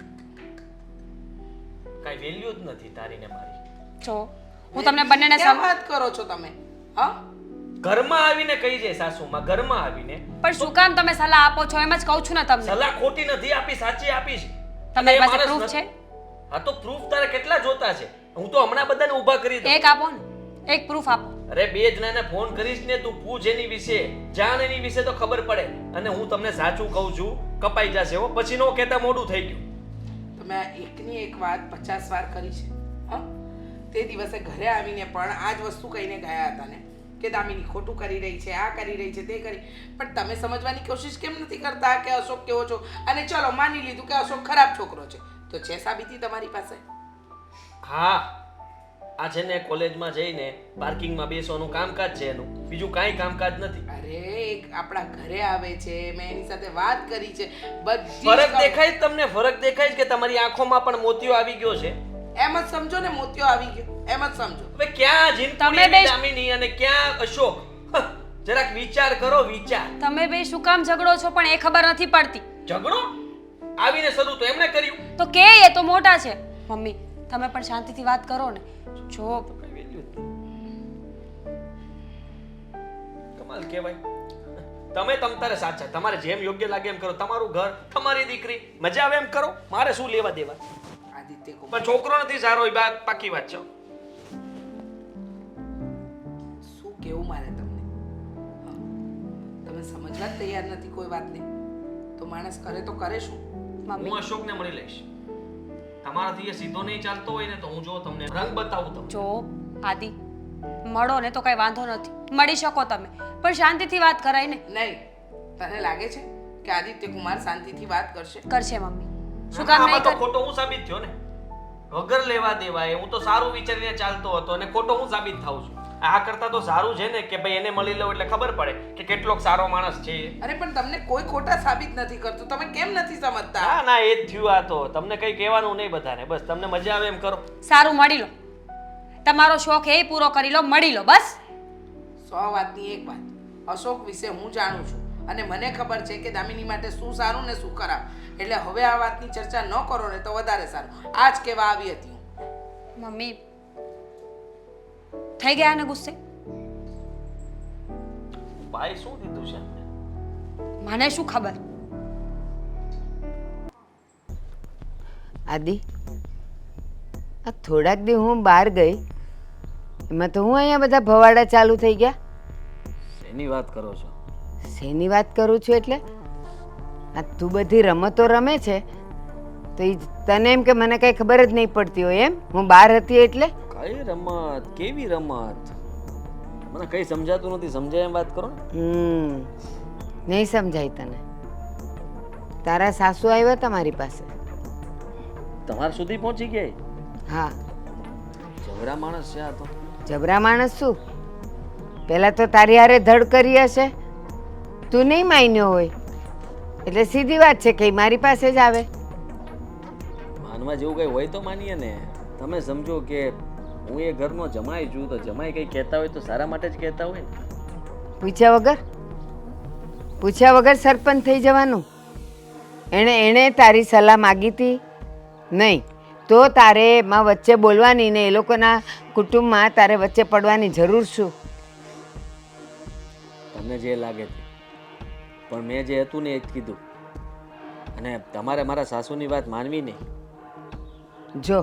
કઈ વેલ્યુ જ નથી તારી ને મારી. જો હું તમને બંનેને ક્યાં વાત કરો છો તમે? હા, ઘરમાં આવીને કહી જાય સાસુમાં, ઘરમાં આવીને. પણ શું કામ તમે સલાહ આપો છો? એમ જ કહું છું ને તમને. સલાહ ખોટી નથી આપી, સાચી આપી છે. તમારી એ પાસે માણસ proof નથી. છે? હા તો પ્રૂફ તારે કેટલા જોતા છે? હું તો હમણાં બધાને ઊભા કરી દઉં. એક આપો ને, એક પ્રૂફ આપો. અરે બે જણાને ફોન કરીશ ને તું પૂછ એની વિશે, જાણ એની વિશે તો ખબર પડે. અને હું તમને સાચું કહું છું, કપાઈ જશે હો, પછી નો કહેતા મોડું થઈ ગયું. તમે આ એકની એક વાત 50 વાર કરી છે. હા, તે દિવસે ઘરે આવીને પણ આ જ વસ્તુ કહીને ગયા હતા ને કે દામિની ખોટું કરી રહી છે, આ કરી રહી છે, તે કરી. પણ તમે સમજવાની કોશિશ કેમ નથી કરતા કે અશોક કેવો છો? અને ચલો માની લીધું કે અશોક ખરાબ છોકરો છે, તો છે સાબિતી તમારી પાસે? હા, આ છે ને કોલેજમાં જઈને પાર્કિંગમાં બેસવાનું કામકાજ છે એનું, બીજું કાંઈ કામકાજ નથી. અરે એક આપણા ઘરે આવે છે, મેં એની સાથે વાત કરી છે, બધી ફરક દેખાય જ તમને? ફરક દેખાય જ કે તમારી આંખોમાં પણ મોતિયો આવી ગયો છે? એમ જ સમજો ને, મોતિયો આવી ગયો, એમ જ સમજો. હવે ક્યાં તમે જીનપુરી બે- દામિની અને ક્યાં અશોક? જરાક વિચાર કરો, વિચાર. તમે બે શું કામ ઝઘડો છો પણ એ ખબર નથી પડતી. ઝઘડો આવીને શરૂ તો એમણે કર્યું. તો કે એ તો મોટા છે. મમ્મી તમે પણ શાંતિથી વાત કરો ને. જો કમાલ કહેવાય. તમે તારે સાચા, તમારે જેમ યોગ્ય લાગે એમ કરો. તમારું ઘર, તમારી દીકરી, મજા આવે એમ કરો. મારે શું લેવા દેવા? આદિત્ય કુમાર, પણ છોકરો નથી સારો, એ વાત પાકી વાત છે. શું કેવું મારે તમને? હા? તમે સમજવા જ તૈયાર નથી કોઈ વાતને, તો માણસ કરે તો કરે શું? મમ્મી હું અશોકને મળી લઈશ. તમારાથી એ સીધો નહીં ચાલતો હોય ને તો હું જો તમને રંગ બતાવું તમને. જો આદિ મળો ને તો કઈ વાંધો નથી, મળી શકો તમે, પણ શાંતિથી વાત કરાય ને. નહીં, તને લાગે છે કે આદિત્ય કુમાર શાંતિથી વાત કરશે? કરશે મમ્મી. શું કામ આમાં નહીં તો કરે? ખોટો હું સાબિત થયો ને? વગર લેવા દેવાય હું તો સારું વિચારીને ચાલતો હતો અને ખોટો હું સાબિત થાઉં છું. આ કરતા તો સારું છે ને કે ભાઈ એને મળી લો એટલે ખબર પડે કે કેટલોક સારો માણસ છે. અરે પણ તમને કોઈ ખોટા સાબિત નથી કરતું, તમે કેમ નથી સમજતા? ના ના, એ જ થયું. આ તો તમને કઈ કહેવાનું નહીં બધાને, બસ તમને મજા આવે એમ કરો. સારું મળી લો, તમારો શોખ એ પૂરો કરી લો, મળી લો બસ. 100 વાતની એક વાત, અશોક વિશે હું જાણું છું અને મને ખબર છે કે દામિની માટે શું સારું ને શું ખરાબ. એટલે હવે આ વાતની ચર્ચા ન કરો ને તો વધારે સારું. આજ કેવા આવી હતી હું. મમ્મી થઈ ગયા ને ગુસ્સે? ભાઈ શું દીધું છે એમને? મને શું ખબર? આદિ આ થોડાક દી હું બહાર ગઈ એમાં તો હું અહીંયા બધા ભવાડા ચાલુ થઈ ગયા. શેની વાત કરો છો? શેની વાત કરું છું એટલે આ તું બધી રમતો રમે છે તો ઈ તને એમ કે મને કઈ ખબર જ નહીં પડતી હોય એમ? હું બહાર હતી એટલે? કઈ રમત? કેવી રમત? મને કઈ સમજાતું નથી. સમજાય એમ વાત કરો ને. નહીં સમજાય તને? તારા સાસુ આવ્યા તમારી પાસે? તમારા સુધી પહોંચી ગયા? હા. જબરા માણસ છે આ તો. જબરા માણસ શું? પહેલા તો તારી હારે ધડ કરી હશે, તું નહીં માન્યો હોય એટલે સીધી વાત છે કે ઈ મારી પાસે જ આવે. માનવા જેવું કઈ હોય તો માનીએ ને. તમે સમજો કે હું એ ઘરનો જમાઈ છું, તો જમાઈ કઈ કહેતા હોય તો સારા માટે જ કહેતા હોય ને. પૂછ્યા વગર સરપંચ થઈ જવાનું? એણે તારી સલાહ માગી હતી નહીં તો તારે એમાં વચ્ચે બોલવાની ને એ લોકોના કુટુંબમાં તારે વચ્ચે પડવાની જરૂર શું? તમને જે લાગે તે, પણ મેં જે હતું ને એ જ કીધું. અને તમારે મારા સાસુની વાત માનવી નહીં. જો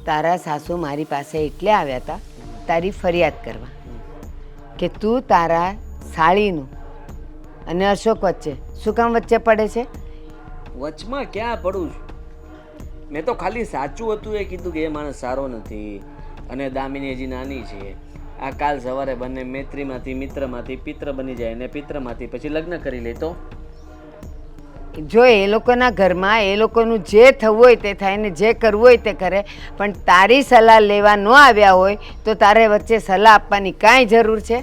તારા સાસુ મારી પાસે એટલે આવ્યા હતા તારી ફરિયાદ કરવા કે તું તારા સાળીનું અને અશોક વચ્ચે શું કામ વચ્ચે પડે છે? વચમાં ક્યાં પડું છું? મેં તો ખાલી સાચું હતું એ કીધું કે એ માણસ સારો નથી અને દામિની હજી નાની છે. આ કાલ સવારે બંને મૈત્રીમાંથી મિત્રમાંથી પિત્ર બની જાય ને પિત્રમાંથી પછી લગ્ન કરી લે તો જો એ લોકોના ઘરમાં એ લોકોનું જે થવું હોય તે થાય ને જે કરવું હોય તે કરે, પણ તારી સલાહ લેવા ન આવ્યા હોય તો તારે વચ્ચે સલાહ આપવાની કાંઈ જરૂર છે?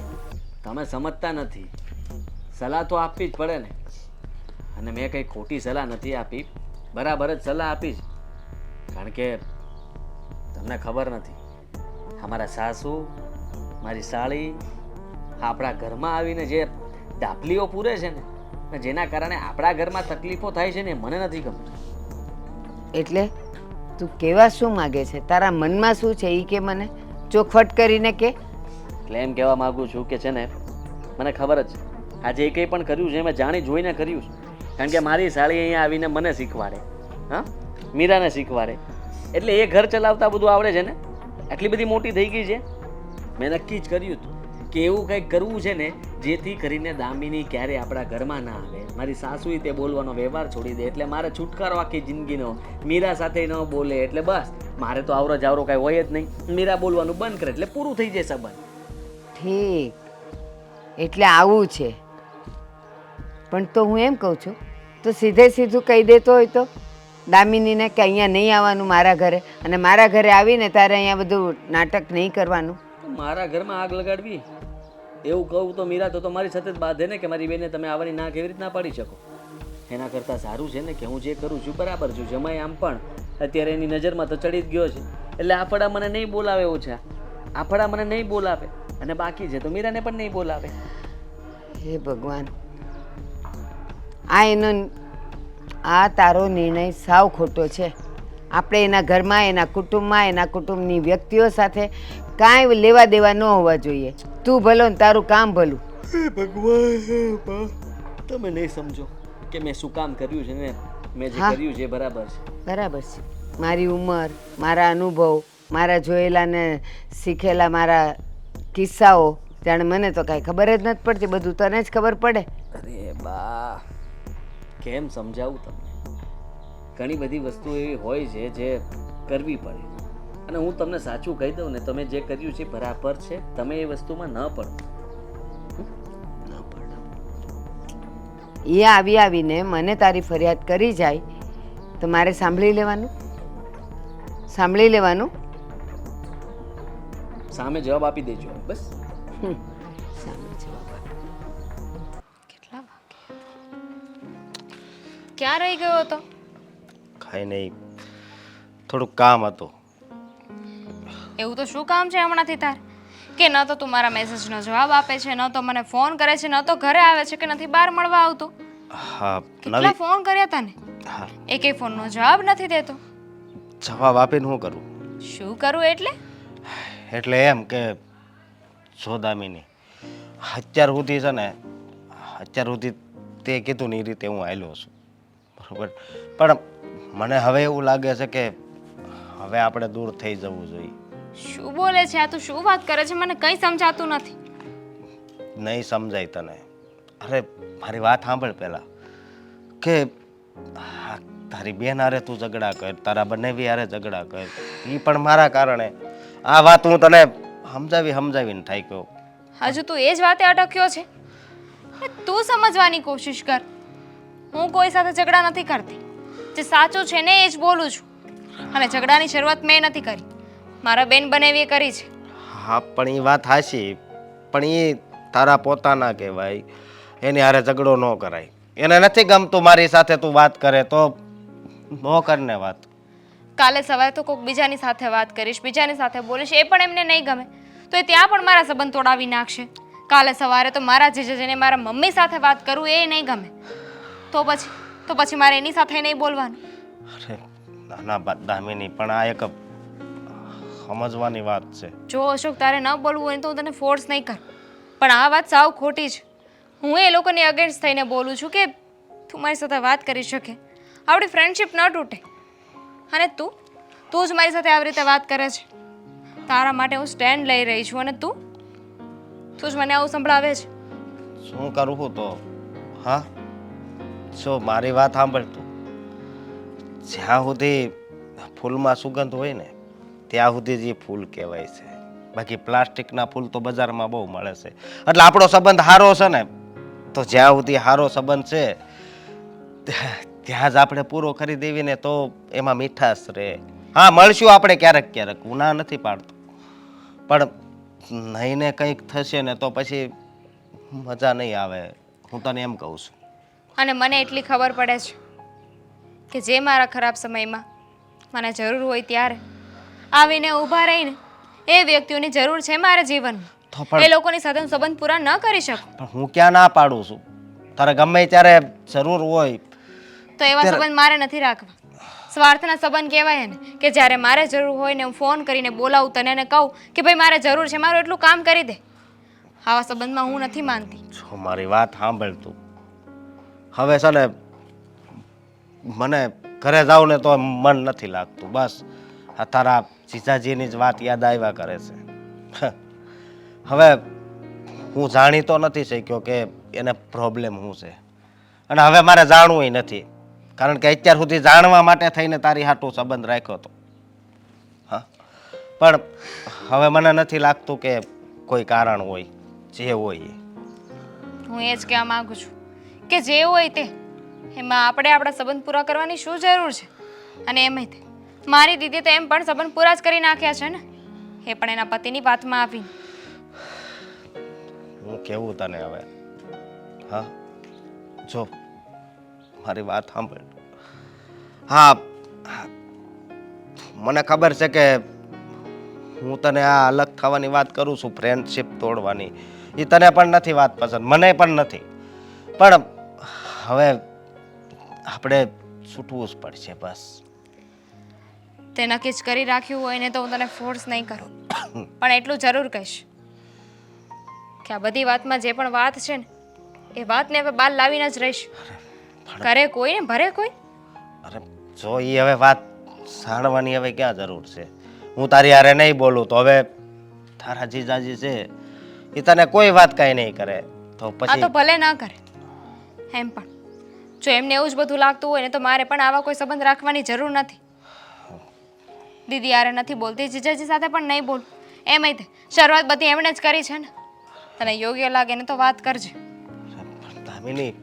તમે સમજતા નથી. સલાહ તો આપવી જ પડે ને. અને મેં કંઈ ખોટી સલાહ નથી આપી, બરાબર જ સલાહ આપી છે. કારણ કે તમને ખબર નથી, અમારા સાસુ, મારી સાળી આપણા ઘરમાં આવીને જે ડાપલીઓ પૂરે છે ને, જેના કારણે આપણા ઘરમાં તકલીફો થાય છે ને, મને નથી ગમતું. એટલે તું કહેવા શું માગે છે? તારા મનમાં શું છે એ કે મને ચોખવટ કરીને કે. એટલે એમ કહેવા માગું છું કે છે ને, મને ખબર જ છે આજે એ કંઈ પણ કર્યું છે મેં જાણી જોઈને કર્યું છે. કારણ કે મારી સાળી અહીંયા આવીને મને શીખવાડે, હા, મીરાને શીખવાડે, એટલે એ ઘર ચલાવતા બધું આવડે છે ને. આટલી બધી મોટી થઈ ગઈ છે. મેં નક્કી જ કર્યું હતું કે એવું કંઈક કરવું છે ને જેથી કરીને દામિની ક્યારે આપણા ઘરમાં ના આવે. મારી સાસુએ તે બોલવાનો વ્યવહાર છોડી દે, એટલે મારે છુટકારો આખી જિંદગીનો. મીરા સાથે ન બોલે એટલે બસ મારે તો આવરો જાવરો કાંઈ હોય જ નહીં. મીરા બોલવાનું બંધ કરે એટલે પૂરું થઈ જાય સંબંધ. ઠીક, એટલે આવું છે. પણ તો હું એમ કહું છું, તો સીધે સીધું કહી દેતો હોય તો દામિનીને કે અહીંયા નહીં આવવાનું મારા ઘરે, અને મારા ઘરે આવીને તારે અહીંયા બધું નાટક નહીં કરવાનું. મારા ઘરમાં આગ લગાડવી એવું કહું તો મીરા તો મારી સાથે જ બાંધે ને કે મારી બેને તમે આવવાની ના કેવી રીતના પાડી શકો. એના કરતાં સારું છે ને કે હું જે કરું છું બરાબર છું. જમાઈ આમ પણ અત્યારે એની નજરમાં તો ચડી જ ગયો છે, એટલે આફડા મને નહીં બોલાવે. ઓછા આફડા મને નહીં બોલાવે, અને બાકી છે તો મીરાને પણ નહીં બોલાવે. હે ભગવાન, આ તારો નિર્ણય સાવ ખોટો છે. આપણે એના ઘરમાં, એના કુટુંબમાં, એના કુટુંબની વ્યક્તિઓ સાથે કાંઈ લેવા દેવા ન હોવા જોઈએ. તું ભલો ને તારું કામ ભલું. ભગવાન, તમે નહીં સમજો કે મેં શું કામ કર્યું છે ને. મેં જે હા. કર્યું છે બરાબર છે. બરાબર છે. મારી ઉંમર, મારા અનુભવ, મારા જોયેલા ને શીખેલા મારા કિસ્સાઓ, જાણે મને તો કાંઈ ખબર જ નથી પડતી. બધું તને જ ખબર પડે. અરે બા, કેમ સમજાવું તમને? ઘણી બધી વસ્તુ એવી હોય છે જે કરવી પડે. અને હું તમને સાચું કહી દઉં ને, તમે જે કર્યું છે બરાબર છે. તમે એ વસ્તુમાં ન પડો. એ આવીને મને તારી ફરિયાદ કરી જાય તો મારે સાંભળી લેવાનું. સામે જવાબ આપી દેજો બસ. સામે જવાબ આપ. કેટલા વાગે? ક્યાં રહી ગયો હતો? કાંઈ નહીં, થોડુંક કામ હતું. એવું તો શું કામ છે હમણાંથી તાર કે ન તો તું મારા મેસેજનો જવાબ આપે છે, ન તો મને ફોન કરે છે, ન તો ઘરે આવે છે, કે નથી બહાર મળવા આવતો? હા, કેટલા ફોન કર્યા તને, હા, એકેય ફોનનો જવાબ નથી દેતો. જવાબ આપીને શું કરું? શું કરું એટલે? એટલે એમ કે જો દામિની, અત્યાર સુધી છે ને, અત્યાર સુધી તે કીધું ને એ રીતે હું હાલ્યો છું, બરોબર. પણ મને હવે એવું લાગે છે કે હવે આપણે દૂર થઈ જવું જોઈએ. શું બોલે છે આ? તું શું વાત કરે છે? મને કંઈ સમજાતું નથી. નહીં સમજાય તને? અરે મારી વાત સાંભળ પહેલા, કે તારી બેન હારે તું ઝઘડા કર, તારા બંનેવી હારે ઝઘડા કર, એ પણ મારા કારણે. આ વાત હું તને સમજાવીને થાક્યો. હજુ તું એ જ વાતે અટક્યો છે? તું સમજવાની કોશિશ કર. હું કોઈ સાથે ઝઘડા નથી કરતી. જે સાચું છે ને એ જ બોલું છું. અને ઝઘડાની શરૂઆત મેં નથી કરી, મારા બેન બનેવીએ કરી છે. હા, પણ એ વાત હાચી, પણ એ તારા પોતાના કહેવાય. એની હારે ઝઘડો ન કરાય. એને નથી ગમતું મારી સાથે તું વાત કરે તો ન કરને વાત. કાલે સવારે તો કોઈક બીજાની સાથે વાત કરીશ, બીજાની સાથે બોલીશ, એ પણ એમને નહીં ગમે તો એ ત્યાં પણ મારા સંબંધ તોડાવી નાખશે. કાલે સવારે તો મારા જીજાજીને મારા મમ્મી સાથે વાત કરું એ નહીં ગમે તો પછી મારે એની સાથે નહીં બોલવાનું. અરે નાના દામિની, પણ આ એક સમજવાની વાત છે. જો અશોક, તારે ન બોલવું હોય તો હું તને ફોર્સ નહીં કર, પણ આ વાત સાવ ખોટી છે. હું એ લોકોની અગેન્સ્ટ થઈને બોલું છું કે તું મારી સાથે વાત કરી શકે, આપણી ફ્રેન્ડશિપ ન તૂટે. અને તું જ મારી સાથે આવી રીતે વાત કરે છે. તારા માટે હું સ્ટેન્ડ લઈ રહી છું અને તું જ મને આવું સંભળાવે છે. શું કરું તો? હા, જો મારી વાત સાંભળ તું. જ્યાં સુધી ફૂલમાં સુગંધ હોય ને ત્યાં સુધી જ એ ફૂલ કહેવાય છે. બાકી પ્લાસ્ટિકના ફૂલ તો બજારમાં બહુ મળે છે. એટલે આપણો સંબંધ સારો છે ને, તો જ્યાં સુધી સારો સંબંધ છે ત્યાં જ આપણે પૂરો કરી દેવી ને તો એમાં મીઠાશ રહે. હા, મળશું આપણે ક્યારેક ક્યારેક, હું ના નથી પાડતો, પણ નહીં ને કંઈક થશે ને તો પછી મજા નહીં આવે. હું તને એમ કહું છું. અને મને એટલી ખબર પડે છે કે જે મારા ખરાબ સમયમાં મને જરૂર હોય ત્યારે આવીને ઊભા રહીને એ વ્યક્તિઓની જરૂર છે મારા જીવનમાં. તો પણ એ લોકોની સાથે હું સંબંધ પૂરા ન કરી શકું પણ હું ક્યાં ના પાડું છું? તારે ગમે ત્યારે જરૂર હોય તો એવા સંબંધ મારે નથી રાખવા. સ્વાર્થના સંબંધ કહેવાય ને કે જ્યારે મારે જરૂર હોય ને હું ફોન કરીને બોલાવું તને અને કહું કે ભાઈ મારે જરૂર છે, મારું એટલું કામ કરી દે. આવા સંબંધમાં હું નથી માનતી. જો મારી વાત સાંભળ તું. હવે છે ને મને ઘરે જાઉં ને તો મન નથી લાગતું. બસ આ તારા જીજાજીની જ વાત યાદ આવ્યા કરે છે. હવે હું જાણી તો નથી શક્યો કે એને પ્રોબ્લેમ શું છે, અને હવે મારે જાણવું નથી, કારણ કે અત્યાર સુધી જાણવા માટે થઈને તારી હાટું સંબંધ રાખ્યો હતો. હા, પણ હવે મને નથી લાગતું કે કોઈ કારણ હોય. જે હોય એ હું એ જ કહેવા માંગુ છું કે જે હોય તે એમાં આપણે આપણા સંબંધ પૂરા કરવાની શું જરૂર છે? અને એમાંય તે મારી દીદી તો એમ પણ સંબંધ પૂરા જ કરી નાખ્યા છે ને, એ પણ એના પતિની વાતમાં આવીને. હું કેવું તને હવે? હા, જો મારી વાત સાંભળ. હા, મને ખબર છે કે હું તને આ અલગ થવાની વાત કરું છું, ફ્રેન્ડશિપ તોડવાની, એ તને પણ નથી વાત પસંદ, મને પણ નથી, પણ હવે આપણે છૂટવું જ પડશે. બસ તે નક્કી જ કરી રાખ્યું હોય ને તો હું તને ફોર્સ નહીં કરું, પણ એટલું જરૂર કહીશ કે આ બધી વાતમાં જે પણ વાત છે ને એ વાતને હવે બહાર લાવીને જ રહીશ. કરે કોઈ ને ભરે કોઈ. અરે જો એ હવે વાત જાણવાની હવે ક્યાં જરૂર છે? હું તારી હારે નહીં બોલું તો હવે તારા જીજાજી છે એ તને કોઈ વાત કાંઈ નહીં કરે તો આ પછી તો ભલે ના કરે, એમ પણ જો એમને એવું જ બધું લાગતું હોય ને તો મારે પણ આવા કોઈ સંબંધ રાખવાની જરૂર નથી. દીદી યારે નથી બોલતી, જીજાજી સાથે પણ નહીં બોલું. એમાંય તે શરૂઆત બધી એમણે જ કરી છે ને. તને યોગ્ય લાગે ને તો વાત કરજે. દામિની,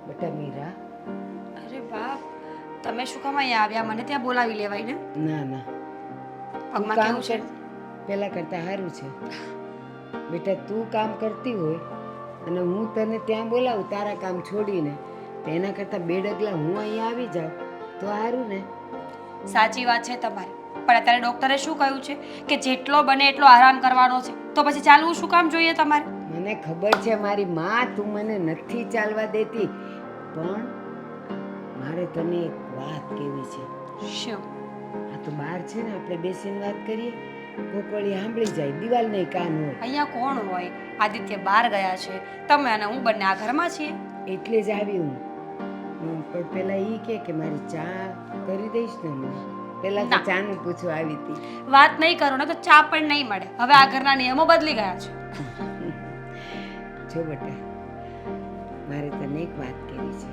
બેટા મીરા, અરે બાપ, તમે શું કામ અહીંયા આવ્યા? મને ત્યાં બોલાવી લેવાય ને. ના ના, પગમાં કેવું છે? પહેલા કરતાં સારું છે. બેટા તું કામ કરતી હોય અને હું તને ત્યાં બોલાવું તારા કામ છોડીને, તો એના કરતાં બે ડગલા હું અહીંયા આવી જાઉં તો સારું ને. સાચી વાત છે તમારી, પણ અત્યારે ડોક્ટરે શું કહ્યું છે કે જેટલો બને એટલો આરામ કરવાનો છે, તો પછી ચાલવું શું કામ જોઈએ તમારે? મને ખબર છે મારી માં, તું મને નથી ચાલવા દેતી, પણ મારે તને એક વાત કહેવી છે. શું? આ તો બહાર છે ને, આપણે બેસીને વાત કરીએ, કોકળી સાંભળી જાય, દિવાલ નહીં કાન હોય. અહીંયા કોણ હોય? આદિત્ય બહાર ગયા છે, તમે અને હું બંને આ ઘરમાં છીએ. એટલે જ આવી હું. પણ પેલા ઈ કે મારી ચા કરી દઈશ ને મને? પેલા તો ના. ચાનું પૂછવા આવી હતી. વાત નહીં કરો ને તો ચા પણ નહીં મળે. હવે આ ઘરના નિયમો બદલી ગયા છે. જો બેટા, મારે તને એક વાત કરી છે.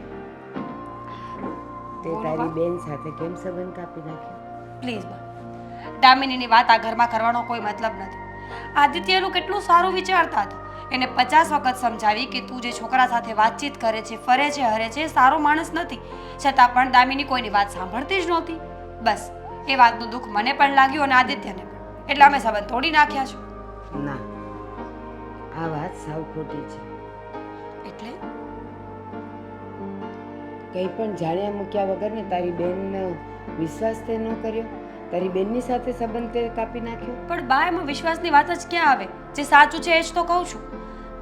તે બોલો તારી બા. બેન સાથે કેમ સંબંધ કાપી નાખ્યો? પ્લીઝ બા, દામિનીની વાત આ ઘરમાં કરવાનો કોઈ મતલબ નથી. આદિત્યનું કેટલું સારું વિચારતા હતા. એને 50 વખત સમજાવી કે તું જે છોકરા સાથે વાતચીત કરે છે, ફરે છે, હરે છે, એ સારો માણસ નથી. છતાં પણ દામિની કોઈની વાત સાંભળતી જ નહોતી. બસ એ વાતનું દુઃખ મને પણ લાગ્યું અને આદિત્યને પણ, એટલે અમે સંબંધ તોડી નાખ્યા છે. ના, આ વાત સાવ ખોટી છે. એટલે કંઈ પણ જાણ્યા મૂક્યા વગર ને તારી બેનનો વિશ્વાસ તે ન કર્યો, તારી બેનની સાથે સંબંધ તે કાપી નાખ્યો. પણ બા, એમાં વિશ્વાસની વાત જ ક્યાં આવે? જે સાચું છે એ જ તો કહું છું.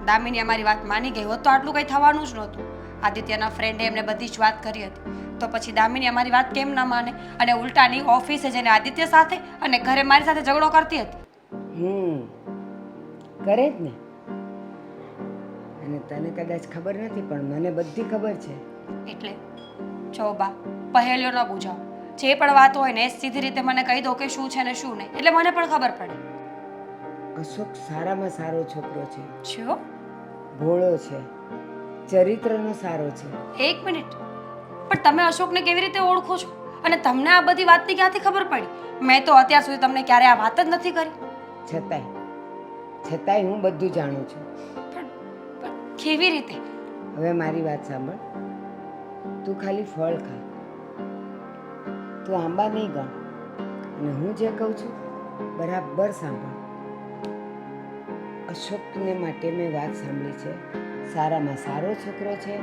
દામિની અમારી વાત માની ગઈ હોત તો આટલું કંઈ થવાનું જ નહોતું. આદિત્યના ફ્રેન્ડે એમને બધી જ વાત કરી હતી, તો પછી દામિની અમારી વાત કેમ ના માને? અને ઉલટાની ઓફિસે જઈને આદિત્ય સાથે અને ઘરે મારી સાથે ઝઘડો કરતી હતી. કરે જ ને. અને તને કદાચ ખબર નથી, પણ મને બધી ખબર છે. એટલે જો બા, પહેલ્યો ન બુજાવો. જે પણ વાત હોય ને એ સીધી રીતે મને કહી દો કે શું છે ને શું નહીં, એટલે મને પણ ખબર પડે. અશોક સારામાં સારો છોકરો છે, છો ભોળો છે, ચરિત્રનો સારો છે. એક મિનિટ, પણ તમે અશોકને કેવી રીતે ઓળખો છો અને તમને આ બધી વાતની ક્યાંથી ખબર પડી? મેં તો અત્યાર સુધી તમને ક્યારે આ વાત જ નથી કરી. છતાંય હું બધું જાણું છું. પણ કેવી રીતે? હવે મારી વાત સાંભળ. તું ખાલી ફળ ખા, તું આંબા નહીં ગણ, અને હું જે કહું છું બરાબર સાંભળ. અશોકને માટે મેં વાત સાંભળી છે. સારામાં સારો છોકરો છે,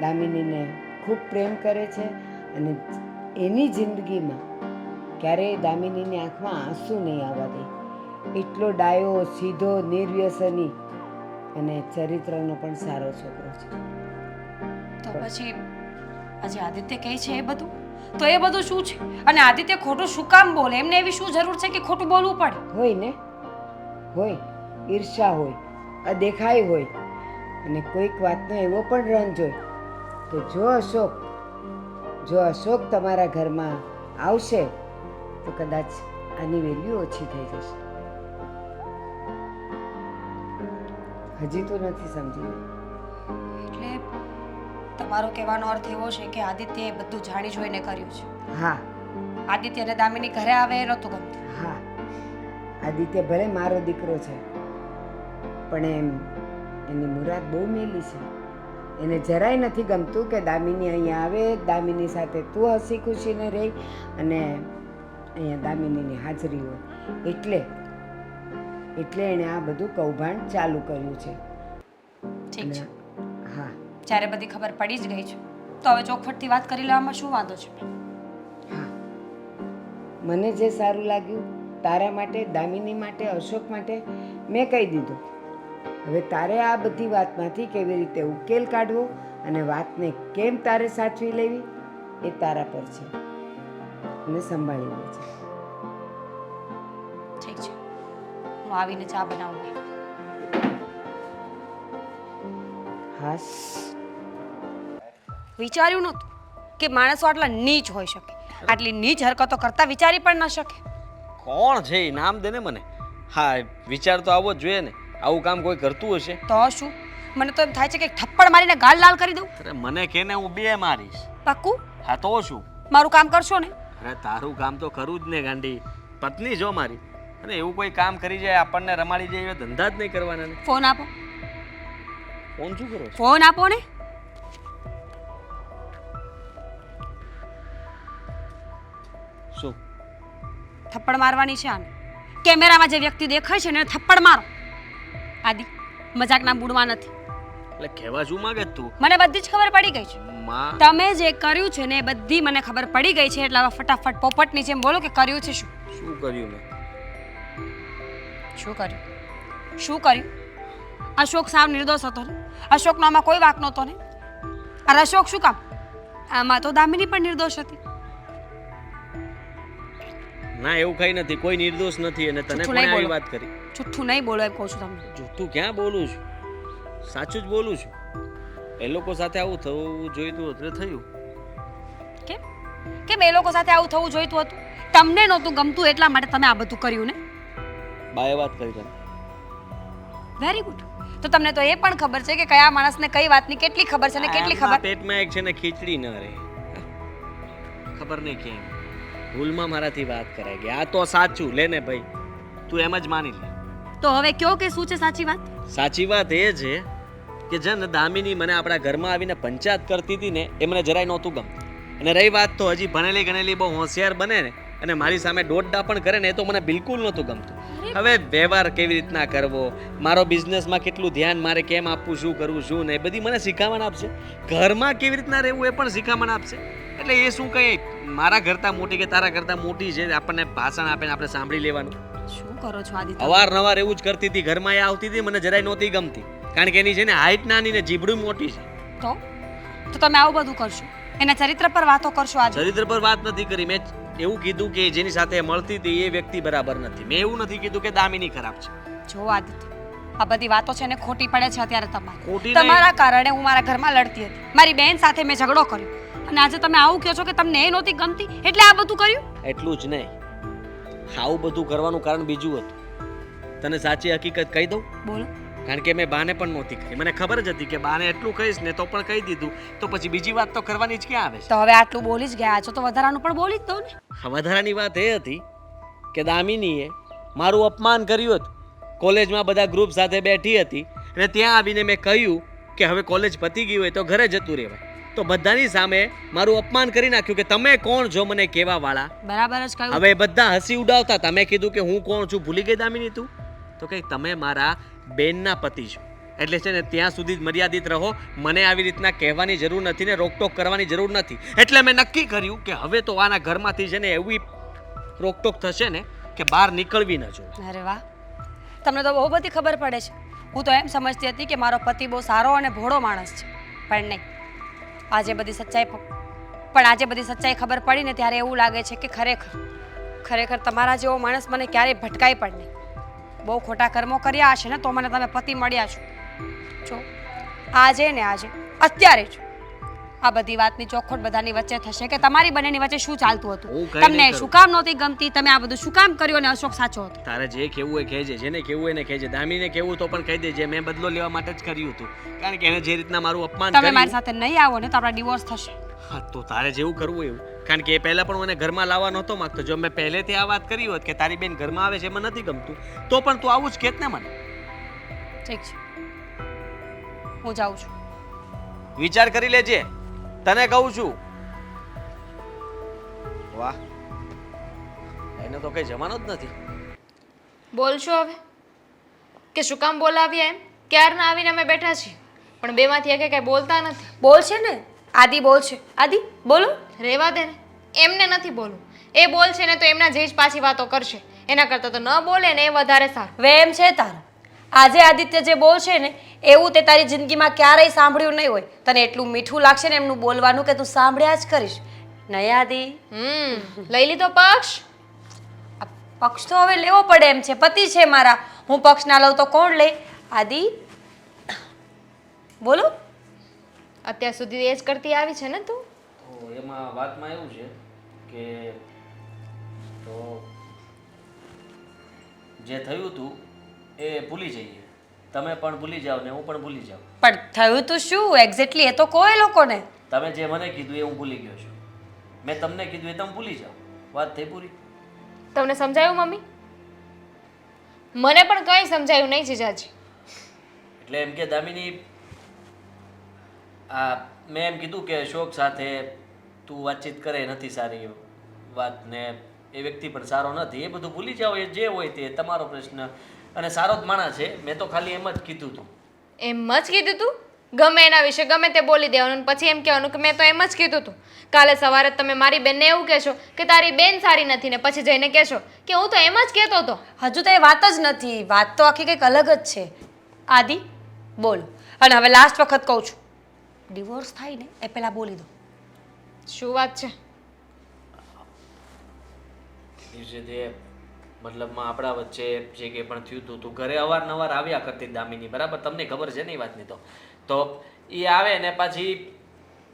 દામિનીને ખૂબ પ્રેમ કરે છે, અને એની જિંદગીમાં ક્યારેય દામિનીની આંખમાં આંસુ નહીં આવવા દે. એટલો ડાયો, સીધો, નિર્વ્યસની અને ચરિત્રનો પણ સારો છોકરો છે. તો પછી આજે આદિત્ય કહે છે એ બધું, તો એ બધું શું છે? અને આદિત્ય ખોટું શું કામ બોલે? એમને એવી શું જરૂર છે કે ખોટું બોલવું પડે? હોય ને, હોય, ઈર્ષા હોય, અદેખાઈ હોય, અને કોઈક વાતનો એવો પણ રંજ હોય કે જો અશોક તમારા ઘરમાં આવશે તો કદાચ આની વેલ્યુ ઓછી થઈ જશે. હજી તો નથી સમજી. એટલે તમારો કહેવાનો અર્થ એવો છે કે આદિત્યએ બધું જાણી જોઈને કર્યું છે. હા, આદિત્યને દામિની ઘરે આવે એ નહોતું ગમતું. હા, આદિત્ય ભલે મારો દીકરો છે, પણ એની મુરાદ બહુ મેલી છે. એને જરાય નથી ગમતું કે દામિની અહીંયા આવે, દામિની સાથે તું હસી ખુશીને રહી અને અહીંયા દામિનીની હાજરી હોય. એટલે એણે આ બધું કૌભાંડ ચાલુ કર્યું છે. ઠીક છે, હા, જ્યારે બધી ખબર પડી જ ગઈ છે તો હવે ચોખવટથી વાત કરી લેવામાં શું વાંધો છે? હા, મને જે સારું લાગ્યું તારા માટે, દામિની માટે, અશોક માટે મેં કહી દીધું. હવે તારે આ બધી વાતમાંથી કેવી રીતે ઉકેલ કાઢવો અને વાતને કેમ તારે સાચવી લેવી એ તારા પર છે અને સંભાળી લે છે. ઠીક છે, હું આવીને ચા બનાવું. હાસ, વિચાર્યું નહોતું કે માણસો આટલા નીચ હોઈ શકે, આટલી નીચ હરકતો કરતા વિચારી પણ ન શકે. કોણ છે એ નામ દે ને મને. હા, વિચાર તો આવો જ જોઈએ ને. આવું કામ કોઈ કરતું હશે? તો શું, મને તો એમ થાય છે કે એક થપ્પડ મારીને ગાલ લાલ કરી દઉં. અરે મને કે ને, હું બે મારીશ. પાક્કું? હા તો શું, મારું કામ કરશો ને? અરે તારું કામ તો ખરું જ ને ગાંડી, પત્ની જો મારી. અને એવું કોઈ કામ કરી જાય, આપણને રમાડી જાય એવા ધંધા જ નહીં કરવાના ને. ફોન આપો. ફોન શું કરો છો? ફોન આપો ને. શું થપ્પડ મારવાની છે આને. કેમેરામાં જે વ્યક્તિ દેખાય છે ને એને થપ્પડ મારો. આદિ, મજાકના મૂડમાં નથી. એટલે કહેવા શું માંગે તું? મને બધી જ ખબર પડી ગઈ છે. માં તમે જે કર્યું છે ને એ બધી મને ખબર પડી ગઈ છે, એટલે હવે ફટાફટ પોપટની જેમ બોલો કે કર્યું છે શું? શું કર્યું મેં? શું કર્યું? શું કર્યું? અશોક સાવ નિર્દોષ હતો ને, અશોકનો આમાં કોઈ વાંક નહોતો ને. અરે અશોક શું કામ? આમાં તો દામિની પણ નિર્દોષ હતી. ના, એવું કઈ નથી, કોઈ નિર્દોષ નથી. અને તને જૂઠું કોણે નહીં આવી બોલો. વાત કરી? જુઠ્ઠું નહીં બોલો એમ કહું છું તમને. જૂઠું ક્યાં બોલું છું? સાચું જ બોલું છું. એ લોકો સાથે આવું થવું જોઈતું હતું એટલે થયું. કેમ? કેમ એ લોકો સાથે આવું થવું જોઈતું હતું? તમને નહોતું ગમતું એટલા માટે તમે આ બધું કર્યું ને? બાએ વાત કરી તને. Very good. તો તમને તો એ પણ ખબર છે કે કયા માણસને કઈ વાતની કેટલી ખબર છે ને કેટલી આમના ખબર. પેટમાં એક છે ને ખીચડી ન રહે. ખબર નહીં કેમ ભૂલમાં મારાથી વાત કરાઈ ગઈ. આ તો સાચું લે ને ભાઈ, તું એમ જ માની લે. તો હવે કયો કે શું છે સાચી વાત? સાચી વાત એ છે કે જન દામિની મને આપણા ઘરમાં આવીને પંચાયત કરતી હતી ને, એ મને જરાય નહોતું ગમતું. અને રહી વાત તો હજી ભણેલી ગણેલી બહુ હોશિયાર બને ને અને મારી સામે દોડડા પણ કરે ને, એ તો મને બિલકુલ નહોતું ગમતું. હવે વ્યવહાર કેવી રીતના કરવો, મારો બિઝનેસમાં કેટલું ધ્યાન મારે કેમ આપવું, શું કરવું શું નહીં, બધી મને શીખામણ આપશે. ઘરમાં કેવી રીતના રહેવું એ પણ શીખામણ આપશે. એટલે એ શું કંઈ મારા કરતાં મોટી કે તારા કરતાં મોટી છે, આપણને ભાષણ આપે ને આપણે સાંભળી લેવાનું. શું કરો છો આદિત્ય? અવારનવાર એવું જ કરતી હતી. ઘરમાં એ આવતી હતી, મને જરાય નહોતી ગમતી. કારણ કે એની છે ને હાઈટ નાની ને જીભડું મોટી છે. તો તમે આવું બધું કરશો, એના ચરિત્ર પર વાતો કરશો આજે? ચરિત્ર પર વાત નથી કરી. મેં એવું કીધું કે જેની સાથે મળતી હતી એ વ્યક્તિ બરાબર નથી. મેં એવું નથી કીધું કે દામિની ખરાબ છે. જો આદિત્ય, આ બધી વાતો છે ને ખોટી પડે છે અત્યારે તમારે. ખોટી નહીં. તમારા કારણે હું મારા ઘરમાં લડતી હતી, મારી બહેન સાથે મેં ઝઘડો કર્યો અને આજે તમે આવું કહો છો કે તમને એ નહોતી ગમતી એટલે આ બધું કર્યું? એટલું જ નહીં, આવું બધું કરવાનું કારણ બીજું હતું. તને સાચી હકીકત કહી દઉં? બોલો. કારણ કે મેં બાને પણ નહોતી કરી. મને ખબર જ હતી કે બાને એટલું કહીશ ને તો પણ કહી દીધું, તો પછી બીજી વાત તો કરવાની જ ક્યાં આવે છે? તો હવે આટલું બોલી જ ગયા છો તો વધારાનું પણ બોલી જ દો ને. વધારાની વાત એ હતી કે દામિનીએ મારું અપમાન કર્યું હતું. કોલેજમાં બધા ગ્રુપ સાથે બેઠી હતી અને ત્યાં આવીને મેં કહ્યું કે હવે કોલેજ પતી ગઈ હોય તો ઘરે જતું રહેવાય. તો બધાની સામે મારું અપમાન કરી નાખ્યું કે તમે કોણ છો મને કહેવા વાળા. બરાબર જ કહ્યું. હવે બધા હસી ઉડાવતા હતા. મેં કીધું કે હું કોણ છું ભૂલી ગઈ દામિની તું? તો કે તમે મારા બેનના પતિ છો એટલે છે ને ત્યાં સુધી જ મર્યાદિત રહો. મને આવી રીતના કહેવાની જરૂર નથી ને રોકટોક કરવાની જરૂર નથી. એટલે મેં નક્કી કર્યું કે હવે તો આના ઘરમાંથી છે ને એવી રોકટોક થશે ને કે બહાર નીકળવી ન જોઈએ. અરે વાહ, તમને તો બહુ બધી ખબર પડે છે. હું તો એમ સમજતી હતી કે મારો પતિ બહુ સારો અને ભોળો માણસ છે, પણ નહીં. આજે બધી સચ્ચાઈ ખબર પડી ને ત્યારે એવું લાગે છે કે ખરેખર તમારા જેવો માણસ મને ક્યારેય ભટકાય પણ નહીં. બહુ ખોટા કર્મો કર્યા હશે ને તો મને તમે પતિ મળ્યા છો. જો આજે અત્યારે જ આ બધી વાતની ચોખવટ બધાની વચ્ચે થશે કે તમારી બંનેની વચ્ચે શું ચાલતું હું હતું, કંઈ તમને નહીં શું કરું. કામ નહોતી ગમતી, તમે આ બધું શું કામ કર્યું અને અશોક સાચો હતો. તારે જે કહેવું હોય કહેજે, જેને કહેવું હોય એને કહેજે. દામિનીને કહેવું તો પણ કહી દેજે મેં બદલો લેવા માટે જ કર્યું હતું. કારણ કે એને જે રીતના મારું અપમાન તમે મારી કર્યું. સાથે નહીં આવો ને તો આપણા ડિવોર્સ થશે. હા તો તારે જેવું કરવું એવું. કારણ કે એ પહેલા પણ મને ઘરમાં લાવવા નહોતો માંગતો. જો મેં પહેલેથી આ વાત કરી હોત કે તારી બેન ઘરમાં આવે છે એમાં નથી ગમતું તો પણ તું આવું જ કહેત ને મને. ઠીક છે, હું જાઉં છું. વિચાર કરી લેજે, તને કહું છું. વાહ, એને તો કઈ જવાનો જ નથી. બોલશો હવે કે શું કામ બોલાવ્યા એમ? ક્યારના આવીને અમે બેઠા છીએ પણ બેમાંથી એકે કઈ બોલતા નથી. બોલશે ને આદિ, બોલશે. આદિ બોલો. રહેવા દે ને, એમને નથી બોલવું. એ બોલશે ને તો એમના જે જ પાછી વાતો કરશે. એના કરતાં તો ન બોલે ને એ વધારે સારું. વેમ છે તારો. આજે આદિત્ય જે બોલશે ને એવું તે તારી જિંદગીમાં ક્યારેય સાંભળ્યું નહીં હોય. તને એટલું મીઠું લાગશે ને એમનું બોલવાનું કે તું સાંભળ્યા જ કરીશ. નહીં આદિ? લઈ લીધો પક્ષ? આ પક્ષ તો હવે લેવો પડે એમ છે. પતિ છે મારા, હું પક્ષ ના લઉં તો કોણ લે? આદિ બોલો. અત્યાર સુધી એ જ કરતી આવી છે ને તું? તો એમાં વાતમાં એવું છે કે તો જે થયું હતું એ ભૂલી જઈએ. તમે પણ ભૂલી જાઓ ને હું પણ ભૂલી જાઉં. પણ થયું તો શું એક્ઝેક્ટલી એ તો કોઈ લોકોને. તમે જે મને કીધું એ હું ભૂલી ગયો છું. મેં તમને કીધું એ તમે ભૂલી જાઓ. વાત થઈ પૂરી. તમને સમજાયું મમ્મી? મને પણ કંઈ સમજાયું નહીં જીજાજી. એટલે એમ કે દામિની મેં એમ કીધું કે અશોક સાથે તું વાતચીત કરે નથી સારી વાત ને એ વ્યક્તિ પણ સારો નથી. એ બધું ભૂલી જાઓ. એ જે હોય તે તમારો પ્રશ્ન. અને સારો જ માણસ છે. મેં તો ખાલી એમ જ કીધું હતું. એમ જ કીધું તું? ગમે એના વિશે ગમે તે બોલી દેવાનું અને પછી એમ કહેવાનું કે મેં તો એમ જ કીધું હતું. કાલે સવારે તમે મારી બેનને એવું કહેશો કે તારી બેન સારી નથી ને પછી જઈને કહેશો કે હું તો એમ જ કહેતો હતો. હજુ તો એ વાત જ નથી. વાત તો આખી કંઈક અલગ જ છે. આદિ બોલો. અને હવે લાસ્ટ વખત કહું છું, ડિવોર્સ થાય ને એ પહેલાં બોલી દો. શું વાત છે? દિવસે તે મતલબમાં આપણા વચ્ચે જે કંઈ પણ થયું હતું તું ઘરે અવારનવાર આવ્યા કરતી દામિની, બરાબર? તમને ખબર છે ને એ વાતની? તો એ આવે ને પાછી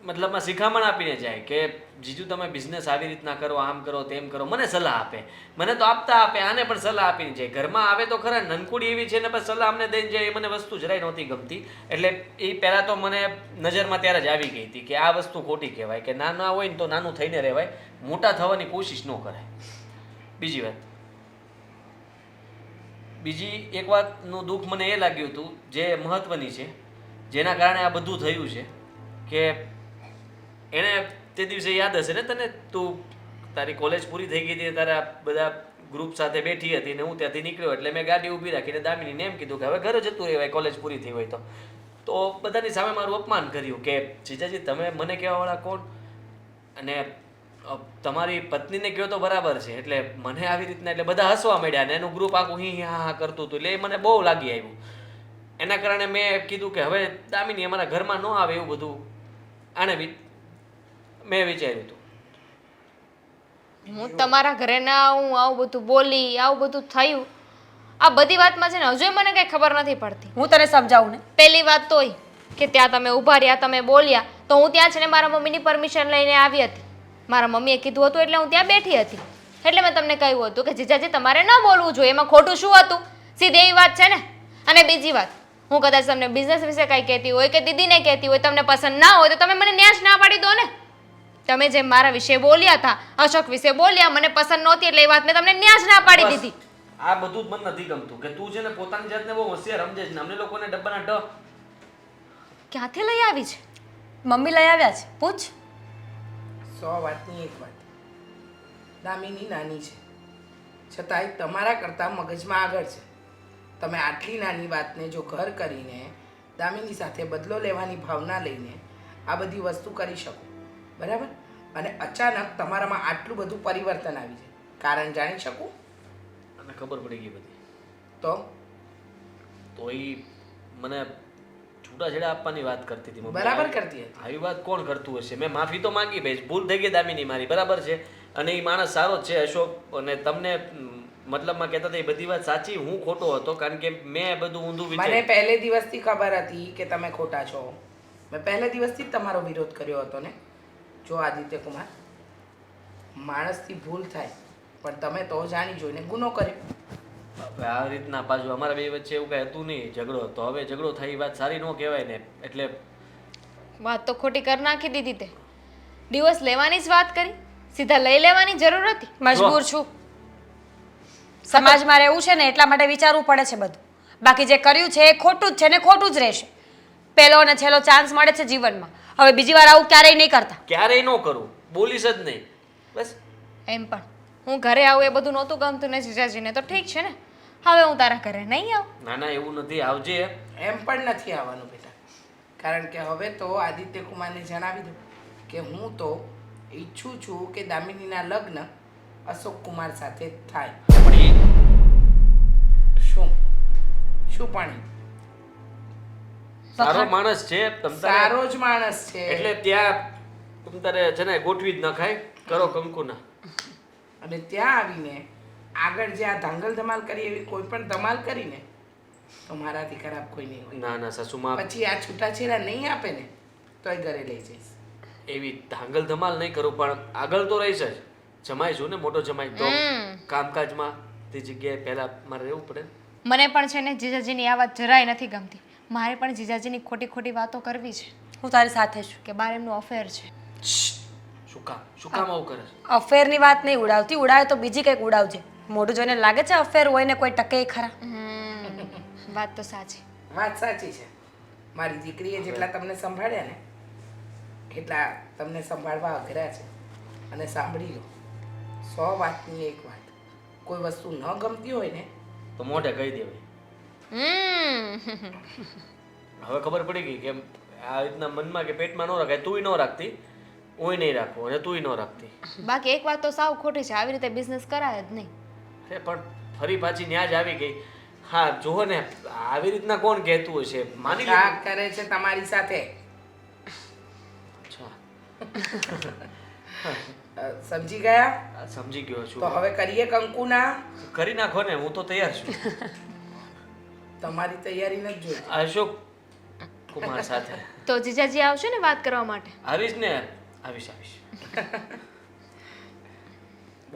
મતલબમાં શિખામણ આપીને જાય કે જીજુ તમે બિઝનેસ આવી રીતના કરો, આમ કરો, તેમ કરો. મને સલાહ આપે. મને તો આપતા આપે, આને પણ સલાહ આપીને જાય. ઘરમાં આવે તો ખરા, નનકુડી એવી છે ને પછી સલાહ અમને દઈને જાય. એ મને વસ્તુ જરાય નહોતી ગમતી. એટલે એ પહેલાં તો મને નજરમાં ત્યારે જ આવી ગઈ હતી કે આ વસ્તુ ખોટી કહેવાય કે નાના હોય ને તો નાનું થઈને રહેવાય, મોટા થવાની કોશિશ ન કરાય. બીજી એક વાતનું દુઃખ મને એ લાગ્યું હતું જે મહત્વની છે, જેના કારણે આ બધું થયું છે કે એણે તે દિવસે યાદ હશે ને તને, તું તારી કોલેજ પૂરી થઈ ગઈ હતી, તારા બધા ગ્રુપ સાથે બેઠી હતી ને હું ત્યાંથી નીકળ્યો એટલે મેં ગાડી ઊભી રાખીને દામિનીને એમ કીધું કે હવે ઘરે જતું રહેવાય કોલેજ પૂરી થઈ હોય તો બધાની સામે મારું અપમાન કર્યું કે જીજાજી તમે મને કહેવાવાળા કોણ? અને તમારી પત્નીને કહો તો બરાબર છે. એટલે મને આવી રીતના એટલે બધા હસવા માંડ્યા ને એનું ગ્રુપ આખું હી હા કરતું હતું. એટલે એ મને બહુ લાગી આવ્યું. એના કારણે મેં કીધું કે હવે દામિની અમારા ઘરમાં ન આવે એવું બધું આને મેં વિચાર્યું હતું. હું તમારા ઘરે ના આવું, આવું બધું બોલી, આવું બધું થયું, આ બધી વાતમાં છે ને હજુ મને કઈ ખબર નથી પડતી. હું તને સમજાવું ને. પહેલી વાત તોય કે ત્યાં તમે ઊભા રહ્યા, તમે બોલ્યા, તો હું ત્યાં છે ને મારા મમ્મીની પરમિશન લઈને આવી હતી. મારા મમ્મીએ કીધું હતું એટલે હું ત્યાં બેઠી હતી. એટલે મેં તમને કહ્યું હતું કે જીજાજી તમારે ન બોલવું જોઈએ, એમાં ખોટું શું હતું? સીધી એવી વાત છે ને. અને બીજી વાત, હું કદાચ તમને બિઝનેસ વિશે કંઈ કહેતી હોય કે દીદીને કહેતી હોય, તમને પસંદ ના હોય તો તમે મને ન્યાજ ના પાડી દો ને. તમે જેમ મારા વિશે બોલ્યા હતા, અશોક વિશે બોલ્યા, મને પસંદ નહોતી એટલે એ વાત મેં તમને ન્યાજ ના પાડી બસ. દીધી. આ બધું જ મને નથી ગમતું કે તું છે ને પોતાની જાતને બહુ હોશિયાર સમજે છે ને અમને લોકોને ડબ્બાના ઢ. ક્યાંથી લઈ આવી છે? મમ્મી લઈ આવ્યા છે, પૂછ. 100 વાતની એક વાત. દામિની નાની છે, છતાંય તમારા કરતાં મગજમાં આગળ છે. તમે આટલી નાની વાતને જો ઘર કરીને દામિની સાથે બદલો લેવાની ભાવના લઈને આ બધી વસ્તુ કરી શકો, બરાબર? અને અચાનક તમારામાં આટલું બધું પરિવર્તન આવી જાય, કારણ જાણી શકું? અને ખબર પડી ગઈ બધી. તો એ મને છૂટાછેડા આપવાની વાત કરતી હતી મમ્મી. બરાબર કરતી હતી. આવી વાત કોણ કરતું હશે? મેં માફી તો માંગી ભાઈ, ભૂલ થઈ ગઈ દામિની મારી, બરાબર છે. અને એ માણસ સારો જ છે અશોક, અને તમને મતલબમાં કહેતા હતા એ બધી વાત સાચી, હું ખોટો હતો કારણ કે મેં બધું ઊંધું મને વિચાર્યું. પહેલે દિવસથી ખબર હતી કે તમે ખોટા છો. મેં પહેલે દિવસથી જ તમારો વિરોધ કર્યો હતો ને. જો આદિત્ય કુમાર, માણસથી ભૂલ થાય, પણ તમે તો જાણી જોઈને ગુનો કર્યો. હવે આ રીતના પાછું અમારા બે વચ્ચે એવું કઈ હતું નહીં, ઝઘડો હતો. હવે ઝઘડો થાય એ વાત સારી ન કહેવાય ને. એટલે વાત તો ખોટી કરી નાખી દીધી તે. ડિવોર્સ લેવાની જ વાત કરી, સીધા લઈ લેવાની જરૂર હતી. મજબૂર છું. સમાજમાં રહેવું છે ને એટલા માટે વિચારવું પડે છે બધું. બાકી જે કર્યું છે એ ખોટું જ છે ને ખોટું જ રહેશે. પહેલો અને છેલ્લો ચાન્સ મળે છે જીવનમાં. હવે બીજી વાર આવું ક્યારેય નહીં કરતા. ક્યારેય ન કરું, બોલીશ જ નહીં, બસ. એમ પણ હું ઘરે આવું એ બધું નહોતું ગમતું ને જીજાજીને, તો ઠીક છે ને. હવે હું તારા ઘરે નહીં આવું. ના ના એવું નથી, આવજે. એમ પણ નથી આવવાનું બેટા, કારણ કે હવે તો આદિત્ય કુમારને જણાવી દો કે હું તો ઈચ્છું છું કે દામિનીના લગ્ન અશોક કુમાર સાથે થાય. પણ શું શું પાણી? સારો માણસ છે તમ તારે, સારો જ માણસ છે. એટલે ત્યાં તમ તારે છે ને ગોઠવી જ ન ખાય, કરો કંકુના. અને ત્યાં આવીને આગળ જે આ ધાંગલ ધમાલ કરી એવી કોઈ પણ ધમાલ કરીને તો મારાથી ખરાબ કોઈ નહીં હોય. ના ના સાસુમાં પછી આ છૂટાછેડા નહીં આપે ને તોય ઘરે લઈ જઈશ. એવી ધાંગલ ધમાલ નહીં કરું, પણ આગળ તો રહીશ જ. જમાઈ છું ને, મોટો જમાઈ, તો કામકાજમાં તે જગ્યાએ પહેલા મારે રહેવું પડે. મને પણ છે ને જીજાજીની આ વાત જરાય નથી ગમતી. મારે પણ જીજાજીની ખોટી ખોટી વાતો કરવી છે હું તારી સાથે છું. કે બાર એમનું અફેર છે. શું કામ આવું કરે છે? અફેરની વાત નહીં ઉડાવતી, ઉડાવે તો બીજી કંઈક ઉડાવજે. મોઢું જોઈને લાગે છે અફેર હોય ને કોઈ ટકે ખરા? વાત તો સાચી. વાત સાચી છે. મારી દીકરીએ જેટલા તમને સંભાળ્યા ને એટલા તમને સંભાળવા અઘરા છે. અને સાંભળી લો, 100 વાતની એક વાત, કોઈ વસ્તુ ન ગમતી હોય ને તો મોઢે કહી દેવાય. હવે ખબર પડી ગઈ કે આ રીતના મનમાં કે પેટમાં ન રાખાય. તુંય ન રાખતી, હુંય નહીં રાખું અને તુંય ન રાખતી. બાકી એક વાત તો સાવ ખોટી છે, આવી રીતે બિઝનેસ કરાય જ નહીં. અરે પણ ફરી પાછી ન્યા જ આવી ગઈ. હા જુઓ ને, આવી રીતના કોણ કહેતું હશે? માની લો. મજાક કરે છે તમારી સાથે. અચ્છા, સમજી ગયા? સમજી ગયો છું. તો હવે કરીએ કંકુના. કરી નાખો ને, હું તો તૈયાર છું. તમારી તૈયારી નથી જોઈ. અશોક કુમાર સાથે તો જીજાજી આવશે ને વાત કરવા માટે? આવીશ ને, આવીશ.